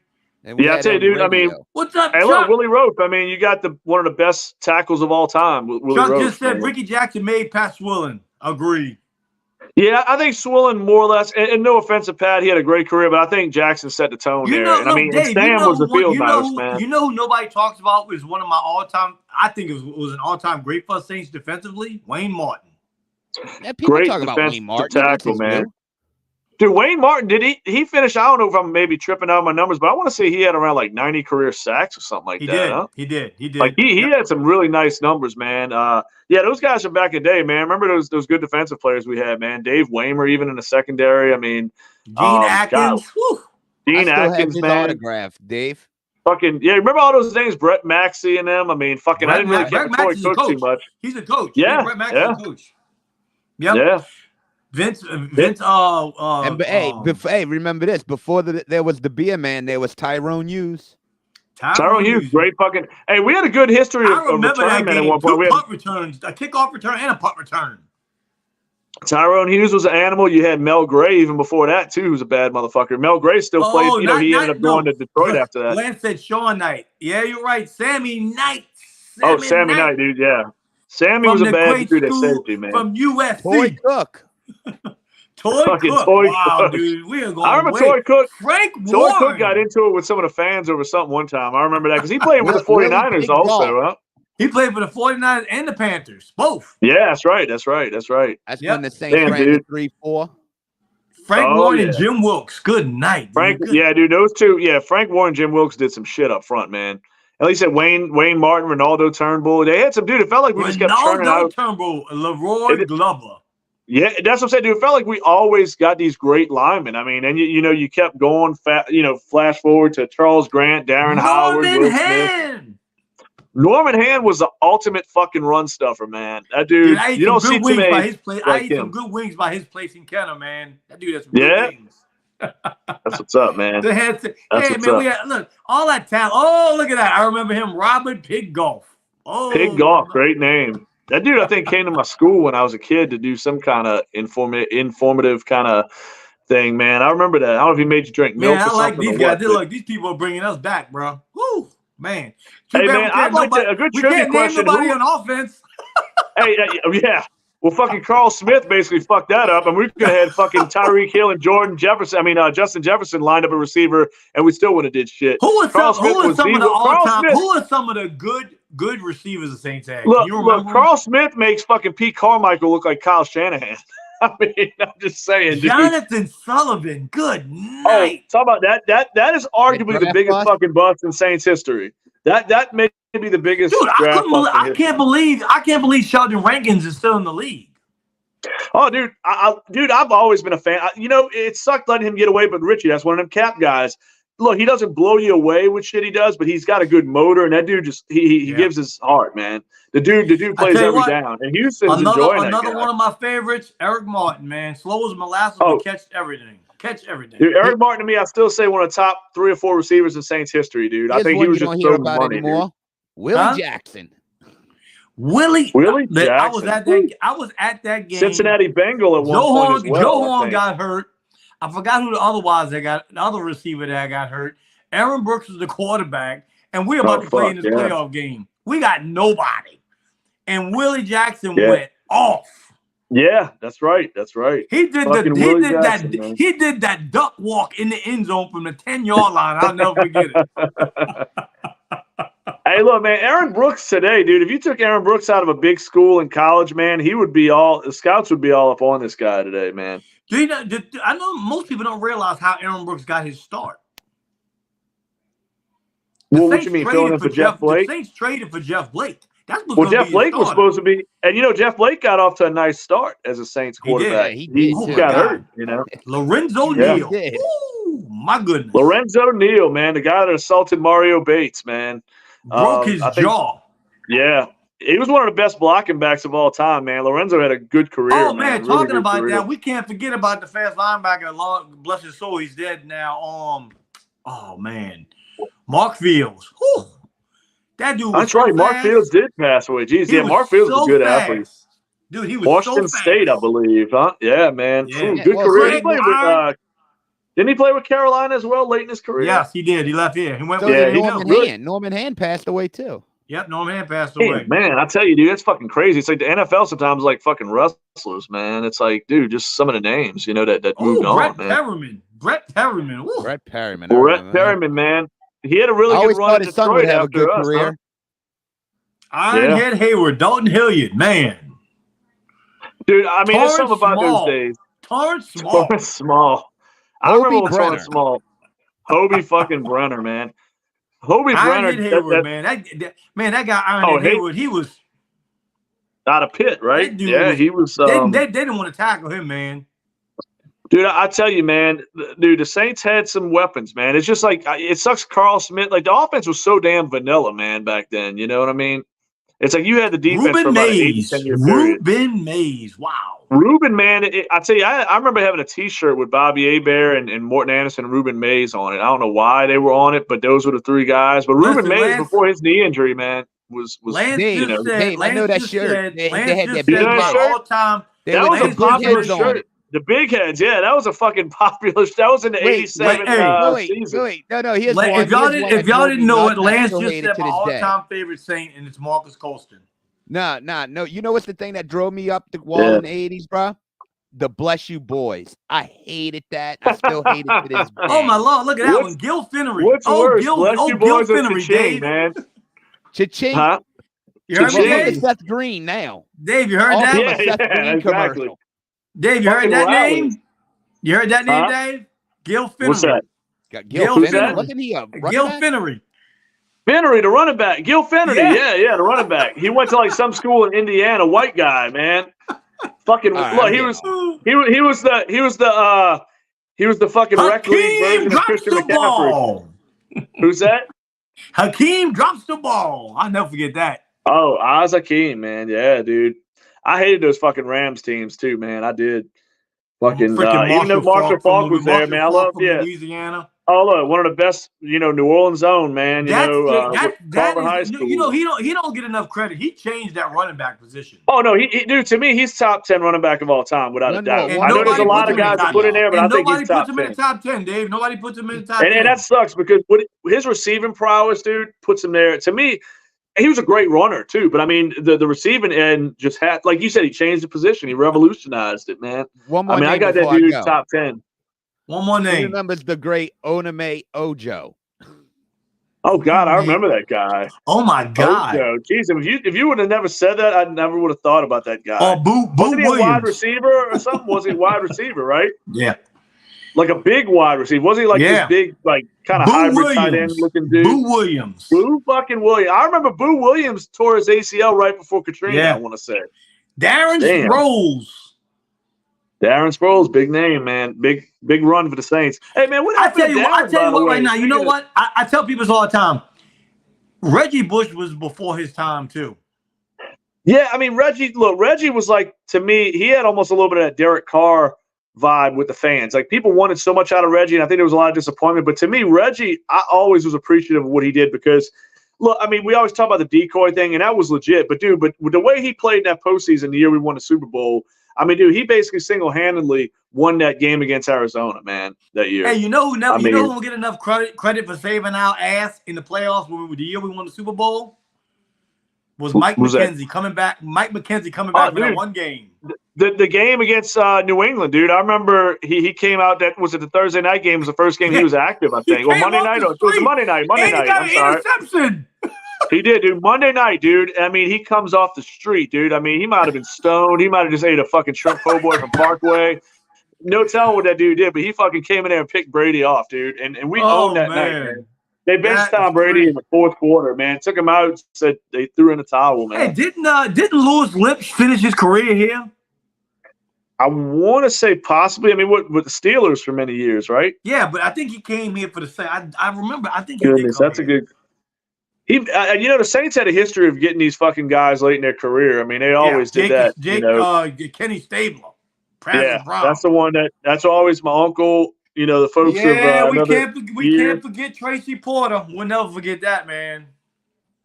Speaker 3: Yeah, I tell you, dude. I mean,
Speaker 1: what's up,
Speaker 3: hey,
Speaker 1: Chuck?
Speaker 3: look, Willie Roaf. I mean, you got one of the best tackles of all time. Willie
Speaker 1: Chuck
Speaker 3: Roaf,
Speaker 1: just said
Speaker 3: man.
Speaker 1: Ricky Jackson made Pat Swilling. Agreed.
Speaker 3: Yeah, I think Swilling more or less, and no offense to Pat, he had a great career, but I think Jackson set the tone there. And I mean,
Speaker 1: Dave,
Speaker 3: Sam was the field mouse, man.
Speaker 1: You know who nobody talks about was one of my all-time, I think it was an all-time great for Saints defensively? Wayne Martin.
Speaker 4: Yeah, people
Speaker 3: Great
Speaker 4: talk about Wayne Martin.
Speaker 3: tackle, man. Dude, Wayne Martin, did he finish? I don't know if I'm maybe tripping out my numbers, but I want to say he had around like 90 career sacks or something like that. Huh?
Speaker 1: He did.
Speaker 3: Like he had some really nice numbers, man. Yeah, those guys from back in the day, man. Remember those good defensive players we had, man. Dave Waymer, even in the secondary. I mean,
Speaker 1: Gene Atkins.
Speaker 3: Dean Atkins, man.
Speaker 4: Autograph, Dave.
Speaker 3: Fucking yeah, remember all those names? Brett Maxey and them. I mean, fucking, I didn't really care for Troy Cook too much.
Speaker 1: He's a coach.
Speaker 3: Yeah,
Speaker 1: Brett Maxey's a coach. Yep.
Speaker 3: Yeah.
Speaker 1: Vince.
Speaker 4: Hey, remember this? Before there was the beer man, there was Tyrone Hughes.
Speaker 3: Tyrone Hughes, great fucking. Hey, we had a good history of return man at one point. We had
Speaker 1: punt returns, a kickoff return, and a punt return.
Speaker 3: Tyrone Hughes was an animal. You had Mel Gray even before that too, who's a bad motherfucker. Mel Gray still played. You know, he ended up going to Detroit after that.
Speaker 1: Lance said Sean Knight. Yeah, you're right. Sammy Knight.
Speaker 3: Sammy Knight, dude. Yeah, Sammy was a bad dude at safety, man.
Speaker 1: From USC.
Speaker 4: Toy Cook.
Speaker 1: Toy Cook. Wow, dude. We are going.
Speaker 3: I remember Toy Cook.
Speaker 1: Frank
Speaker 3: Toy
Speaker 1: Warren.
Speaker 3: Cook got into it with some of the fans over something one time. I remember that because he played with the 49ers also, huh?
Speaker 1: He played for the 49ers and the Panthers, both.
Speaker 3: Yeah, that's right. That's
Speaker 4: when the Saints ran the 3-4.
Speaker 1: Frank Warren and Jim Wilkes. Good night.
Speaker 3: Dude, those two. Yeah, Frank Warren and Jim Wilkes did some shit up front, man. At least at Wayne Martin, Ronaldo Turnbull. They had some dude. It felt like we just kept turning out.
Speaker 1: Turnbull, Leroy Glover.
Speaker 3: Yeah, that's what I'm saying, dude. It felt like we always got these great linemen. I mean, and you kept going, flash forward to Charles Grant, Darren Howard, Will Smith. Norman Hand was the ultimate fucking run stuffer, man. That dude, you don't see too many.
Speaker 1: I ate some good wings by his place in Kenner, man. That dude has some good wings.
Speaker 3: That's what's up, man.
Speaker 1: We had look all that talent. Oh, look at that! I remember him, Robert Pig Golf. Oh,
Speaker 3: Pig Golf, great name. That dude, I think, came to my school when I was a kid to do some kind of informative kind of thing, man. I remember that. I don't know if he made you drink milk or something.
Speaker 1: I like these guys. Look, these people are bringing us back, bro. Woo, man.
Speaker 3: Hey, man, I'd like a good trivia question.
Speaker 1: Nobody on offense.
Speaker 3: Hey, yeah. Well, fucking Carl Smith basically fucked that up, and we could have had fucking Tyreek Hill and Justin Jefferson lined up a receiver, and we still would have did shit.
Speaker 1: Who are some of the good receivers the Saints had?
Speaker 3: Look, Carl Smith makes fucking Pete Carmichael look like Kyle Shanahan. I mean, I'm just saying, dude.
Speaker 1: Jonathan Sullivan, good night.
Speaker 3: Talk about that. That is arguably the biggest fucking bust in Saints history. That may be the biggest draft.
Speaker 1: I can't believe Sheldon Rankins is still in the league.
Speaker 3: Oh, dude, I've always been a fan. It sucked letting him get away, but Richie, that's one of them cap guys. Look, he doesn't blow you away with shit he does, but he's got a good motor, and that dude just he gives his heart, man. The dude plays every down, and Houston's enjoying that.
Speaker 1: Another one of my favorites, Eric Martin, man, slow as molasses, but catch everything.
Speaker 3: Dude, Eric Martin to me, I still say one of the top 3 or 4 receivers in Saints history, dude. I think he was just throwing money, dude.
Speaker 4: Willie Jackson.
Speaker 3: Willie Jackson.
Speaker 1: I was at that game.
Speaker 3: Cincinnati Bengal at one point as well.
Speaker 1: Joe Horn got hurt. I forgot who the other receiver that got hurt. Aaron Brooks was the quarterback, and we're about to play in this playoff game. We got nobody. And Willie Jackson went off.
Speaker 3: Yeah, that's right. That's right.
Speaker 1: He did that duck walk in the end zone from the 10-yard line. I'll never forget it.
Speaker 3: Hey, look, man, Aaron Brooks today, dude. If you took Aaron Brooks out of a big school in college, man, the scouts would be all up on this guy today, man.
Speaker 1: Do you know? I know most people don't realize how Aaron Brooks got his start.
Speaker 3: Well, what you mean, filling in for Jeff Blake?
Speaker 1: The Saints traded for Jeff Blake.
Speaker 3: Well, Jeff Blake was supposed to be, and Jeff Blake got off to a nice start as a Saints quarterback.
Speaker 4: He
Speaker 3: got hurt,
Speaker 1: Lorenzo Neal. Ooh, my goodness.
Speaker 3: Lorenzo Neal, man, the guy that assaulted Mario Bates, man.
Speaker 1: Broke his jaw.
Speaker 3: Yeah. He was one of the best blocking backs of all time, man. Lorenzo had a good career.
Speaker 1: Oh, man, talking about that, we can't forget about the fast linebacker. Bless his soul, he's dead now. Oh, man. Mark Fields. Whew. That dude was
Speaker 3: That's right. Mark Fields did pass away. Jeez, Mark Fields was a good athlete.
Speaker 1: Dude, he was
Speaker 3: Washington State, I believe, huh? Yeah, man. Yeah. Good career. Didn't he play with Carolina as well late in his career?
Speaker 1: Yes, he did. He left here. He went with
Speaker 4: Norman Hand passed away too.
Speaker 1: Yep, Norman Hand passed away.
Speaker 3: Man, I tell you, dude, that's fucking crazy. It's like the NFL sometimes like fucking wrestlers, man. It's like, dude, just some of the names, that moved on, man.
Speaker 1: Brett Perriman. Ooh.
Speaker 4: Brett Perriman.
Speaker 3: Brett Perriman, man. He had a really good run in Detroit would have a good career.
Speaker 1: Ironhead Hayward, Dalton Hilliard, man.
Speaker 3: Dude, I mean, there's something about those days.
Speaker 1: Torrance
Speaker 3: Small. I remember Torrance Small. Hobie fucking Brenner, man. Hobie Brenner.
Speaker 1: Hayward, man. That guy, Ironhead Hayward, he was
Speaker 3: out of Pitt, right? Yeah, he was.
Speaker 1: They didn't want to tackle him, man.
Speaker 3: Dude, I tell you, man, dude, the Saints had some weapons, man. It's just like, it sucks Carl Smith. Like, the offense was so damn vanilla, man, back then. You know what I mean? It's like you had the defense for about an 8 to 10 year period.
Speaker 1: Ruben Mays, wow.
Speaker 3: Ruben, man, I tell you, I remember having a T-shirt with Bobby Hebert and Morton Anderson and Ruben Mays on it. I don't know why they were on it, but those were the three guys. But Ruben Mays, before his knee injury, man, was
Speaker 1: Lance
Speaker 3: you know.
Speaker 4: Dave, I know that shirt. They had that big
Speaker 1: all-time.
Speaker 3: That was a popular shirt. The big heads, yeah, that was a fucking popular. That was in the '87 season.
Speaker 4: Wait, no. Here's
Speaker 1: one. If y'all didn't know it, Lance just said my all-time favorite Saint, and it's Marcus Colston.
Speaker 4: No. You know what's the thing that drove me up the wall in the '80s, bro? The Bless You Boys. I hated that. I still hate it to this day.
Speaker 1: Oh my Lord, look at that one, Gil Finnery.
Speaker 3: What's worse, Bless You Boys or
Speaker 1: Finnery,
Speaker 3: man?
Speaker 4: Cha-ching.
Speaker 3: Huh?
Speaker 1: You heard me,
Speaker 4: Dave? Seth Green now.
Speaker 1: Dave, you heard that?
Speaker 3: Yeah,
Speaker 4: Seth Green commercial.
Speaker 1: Dave, you heard that name? You heard that name, Dave? Gil Finnery.
Speaker 3: What's that?
Speaker 4: Gil Finnery. Wasn't he a
Speaker 1: Gil Finnery.
Speaker 3: Finnery, the running back. Gil Finnery, yeah, the running back. He went to like some school in Indiana, white guy, man. Fucking look, he was the fucking rec league version of Christian McCaffrey. Who's that?
Speaker 1: Hakeem drops the ball. I'll never forget that.
Speaker 3: Oh, Oz Hakeem, man. Yeah, dude. I hated those fucking Rams teams too, man. I did. Fucking even though Marshall Falk was there, man. I love
Speaker 1: Louisiana.
Speaker 3: Oh, look, one of the best, New Orleans zone, man.
Speaker 1: That
Speaker 3: High
Speaker 1: is,
Speaker 3: School.
Speaker 1: he don't get enough credit. He changed that running back position.
Speaker 3: Oh no, dude. To me, he's top 10 running back of all time, without a doubt. I know there's a lot of guys to put in there, but I think he's top 10.
Speaker 1: Nobody puts him in the top 10, Dave. Nobody puts him in the top 10.
Speaker 3: And that sucks because his receiving prowess, dude, puts him there. To me, he was a great runner too, but I mean, the receiving end just had, like you said, he changed the position. He revolutionized it, man. I got that dude top 10.
Speaker 1: One more name.
Speaker 4: Who remembers the great Onome Ojo?
Speaker 3: Oh God, I remember that guy.
Speaker 1: Oh my God,
Speaker 3: Ojo. Jeez, if you would have never said that, I never would have thought about that guy.
Speaker 1: Oh, Boo
Speaker 3: Wasn't he
Speaker 1: Williams.
Speaker 3: a wide receiver or something? Was he a wide receiver, right?
Speaker 1: Yeah.
Speaker 3: Like a big wide receiver. Was he like this big, like kind of hybrid tight end looking dude?
Speaker 1: Boo Williams.
Speaker 3: Boo fucking Williams. I remember Boo Williams tore his ACL right before Katrina, I want to say.
Speaker 1: Darren Sproles.
Speaker 3: Darren Sproles, big name, man. Big run for the Saints. Hey, man, what happened to Darren,
Speaker 1: I tell you what right now. You know what? I tell people this all the time. Reggie Bush was before his time, too.
Speaker 3: Yeah, I mean, Reggie was like, to me, he had almost a little bit of that Derek Carr vibe with the fans. Like, people wanted so much out of Reggie, and I think there was a lot of disappointment. But to me, Reggie, I always was appreciative of what he did because, look, I mean, we always talk about the decoy thing, and that was legit. But the way he played in that postseason the year we won the Super Bowl, I mean, dude, he basically single-handedly won that game against Arizona, man, that year.
Speaker 1: Hey, you know who don't get enough credit for saving our ass in the playoffs the year we won the Super Bowl? Was Mike McKenzie coming back? Mike McKenzie coming back for that one game.
Speaker 3: The game against New England, dude. I remember he came out. That was it. The Thursday night game was the first game he was active. I think. Well, Monday night. It was Monday night. Monday night.
Speaker 1: I'm sorry. Interception.
Speaker 3: He did, dude. Monday night, dude. I mean, he comes off the street, dude. I mean, he might have been stoned. He might have just ate a fucking shrimp po' boy from Parkway. No telling what that dude did, but he fucking came in there and picked Brady off, dude. And we owned that night, man. They benched Tom Brady in the fourth quarter, man. Took him out, said they threw in the towel, man.
Speaker 1: Hey, didn't Louis Lynch finish his career here?
Speaker 3: I want to say possibly. I mean, with the Steelers for many years, right?
Speaker 1: Yeah, but I think he came here for the Saints. I remember. I think he did come
Speaker 3: that's
Speaker 1: here.
Speaker 3: A good. The Saints had a history of getting these fucking guys late in their career. I mean, they always did that.
Speaker 1: Kenny Stabler.
Speaker 3: Brown. That's the one that's always my uncle. You know, the folks
Speaker 1: we can't forget Tracy Porter. We'll never forget that, man.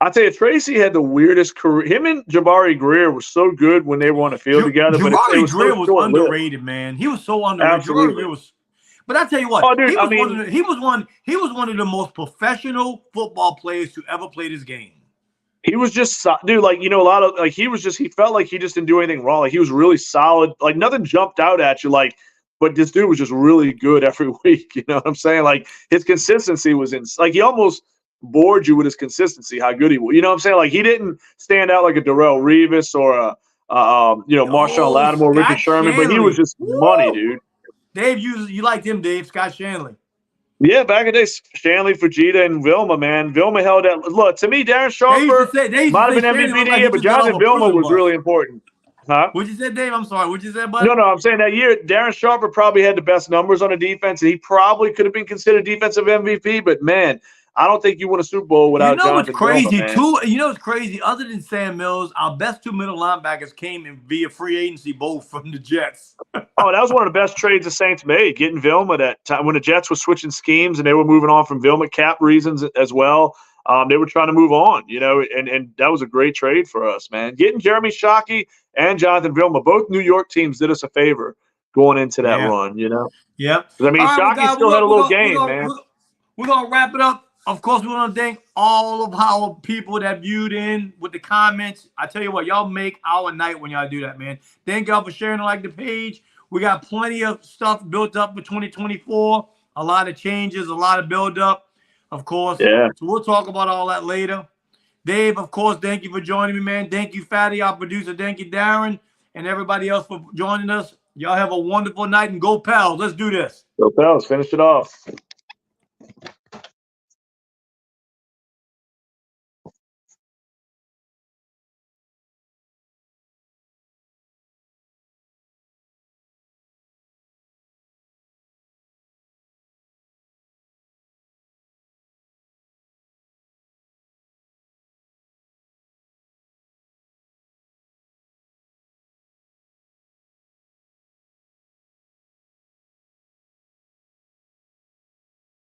Speaker 3: I tell you, Tracy had the weirdest career. Him and Jabari Greer were so good when they were on the field together.
Speaker 1: Jabari Greer was underrated, man. He was so underrated. Jabari Greer was. But I tell you what, he was one of the most professional football players to ever play this game.
Speaker 3: He was just, dude, he felt like he just didn't do anything wrong. Like, he was really solid. Like, nothing jumped out at you. Like, but this dude was just really good every week. You know what I'm saying? Like, his consistency was he almost bored you with his consistency, how good he was. You know what I'm saying? Like, he didn't stand out like a Darrelle Revis or Marshawn Lattimore, Richard Sherman, but he was just money, dude.
Speaker 1: Dave, you liked him, Dave, Scott Shanley.
Speaker 3: Yeah, back in the day, Shanley, Fujita, and Vilma, man. Vilma held that. Look, to me, Darren Sharper might have been MVP that year, but Jonathan Vilma was really important. Huh?
Speaker 1: What'd you say, Dave? I'm sorry. What'd you say, buddy?
Speaker 3: No, I'm saying that year, Darren Sharper probably had the best numbers on the defense, and he probably could have been considered defensive MVP, but, man, I don't think you win a Super Bowl without Jonathan Vilma,
Speaker 1: You know what's crazy? Other than Sam Mills, our best two middle linebackers came in via free agency, both from the Jets.
Speaker 3: Oh, that was one of the best trades the Saints made, getting Vilma that time when the Jets were switching schemes and they were moving on from Vilma, cap reasons as well. They were trying to move on, and that was a great trade for us, man. Getting Jeremy Shockey and Jonathan Vilma, both New York teams, did us a favor going into that run,
Speaker 1: Yep.
Speaker 3: I mean, Shockey still had a little game, man.
Speaker 1: We're going to wrap it up. Of course, we want to thank all of our people that viewed in with the comments. I tell you what, y'all make our night when y'all do that, man. Thank y'all for sharing the page. We got plenty of stuff built up for 2024. A lot of changes, a lot of build up, of course.
Speaker 3: Yeah.
Speaker 1: So we'll talk about all that later. Dave, of course, thank you for joining me, man. Thank you, Fatty, our producer. Thank you, Darren, and everybody else for joining us. Y'all have a wonderful night, and go Pels. Let's do this.
Speaker 3: Go Pels. Finish it off.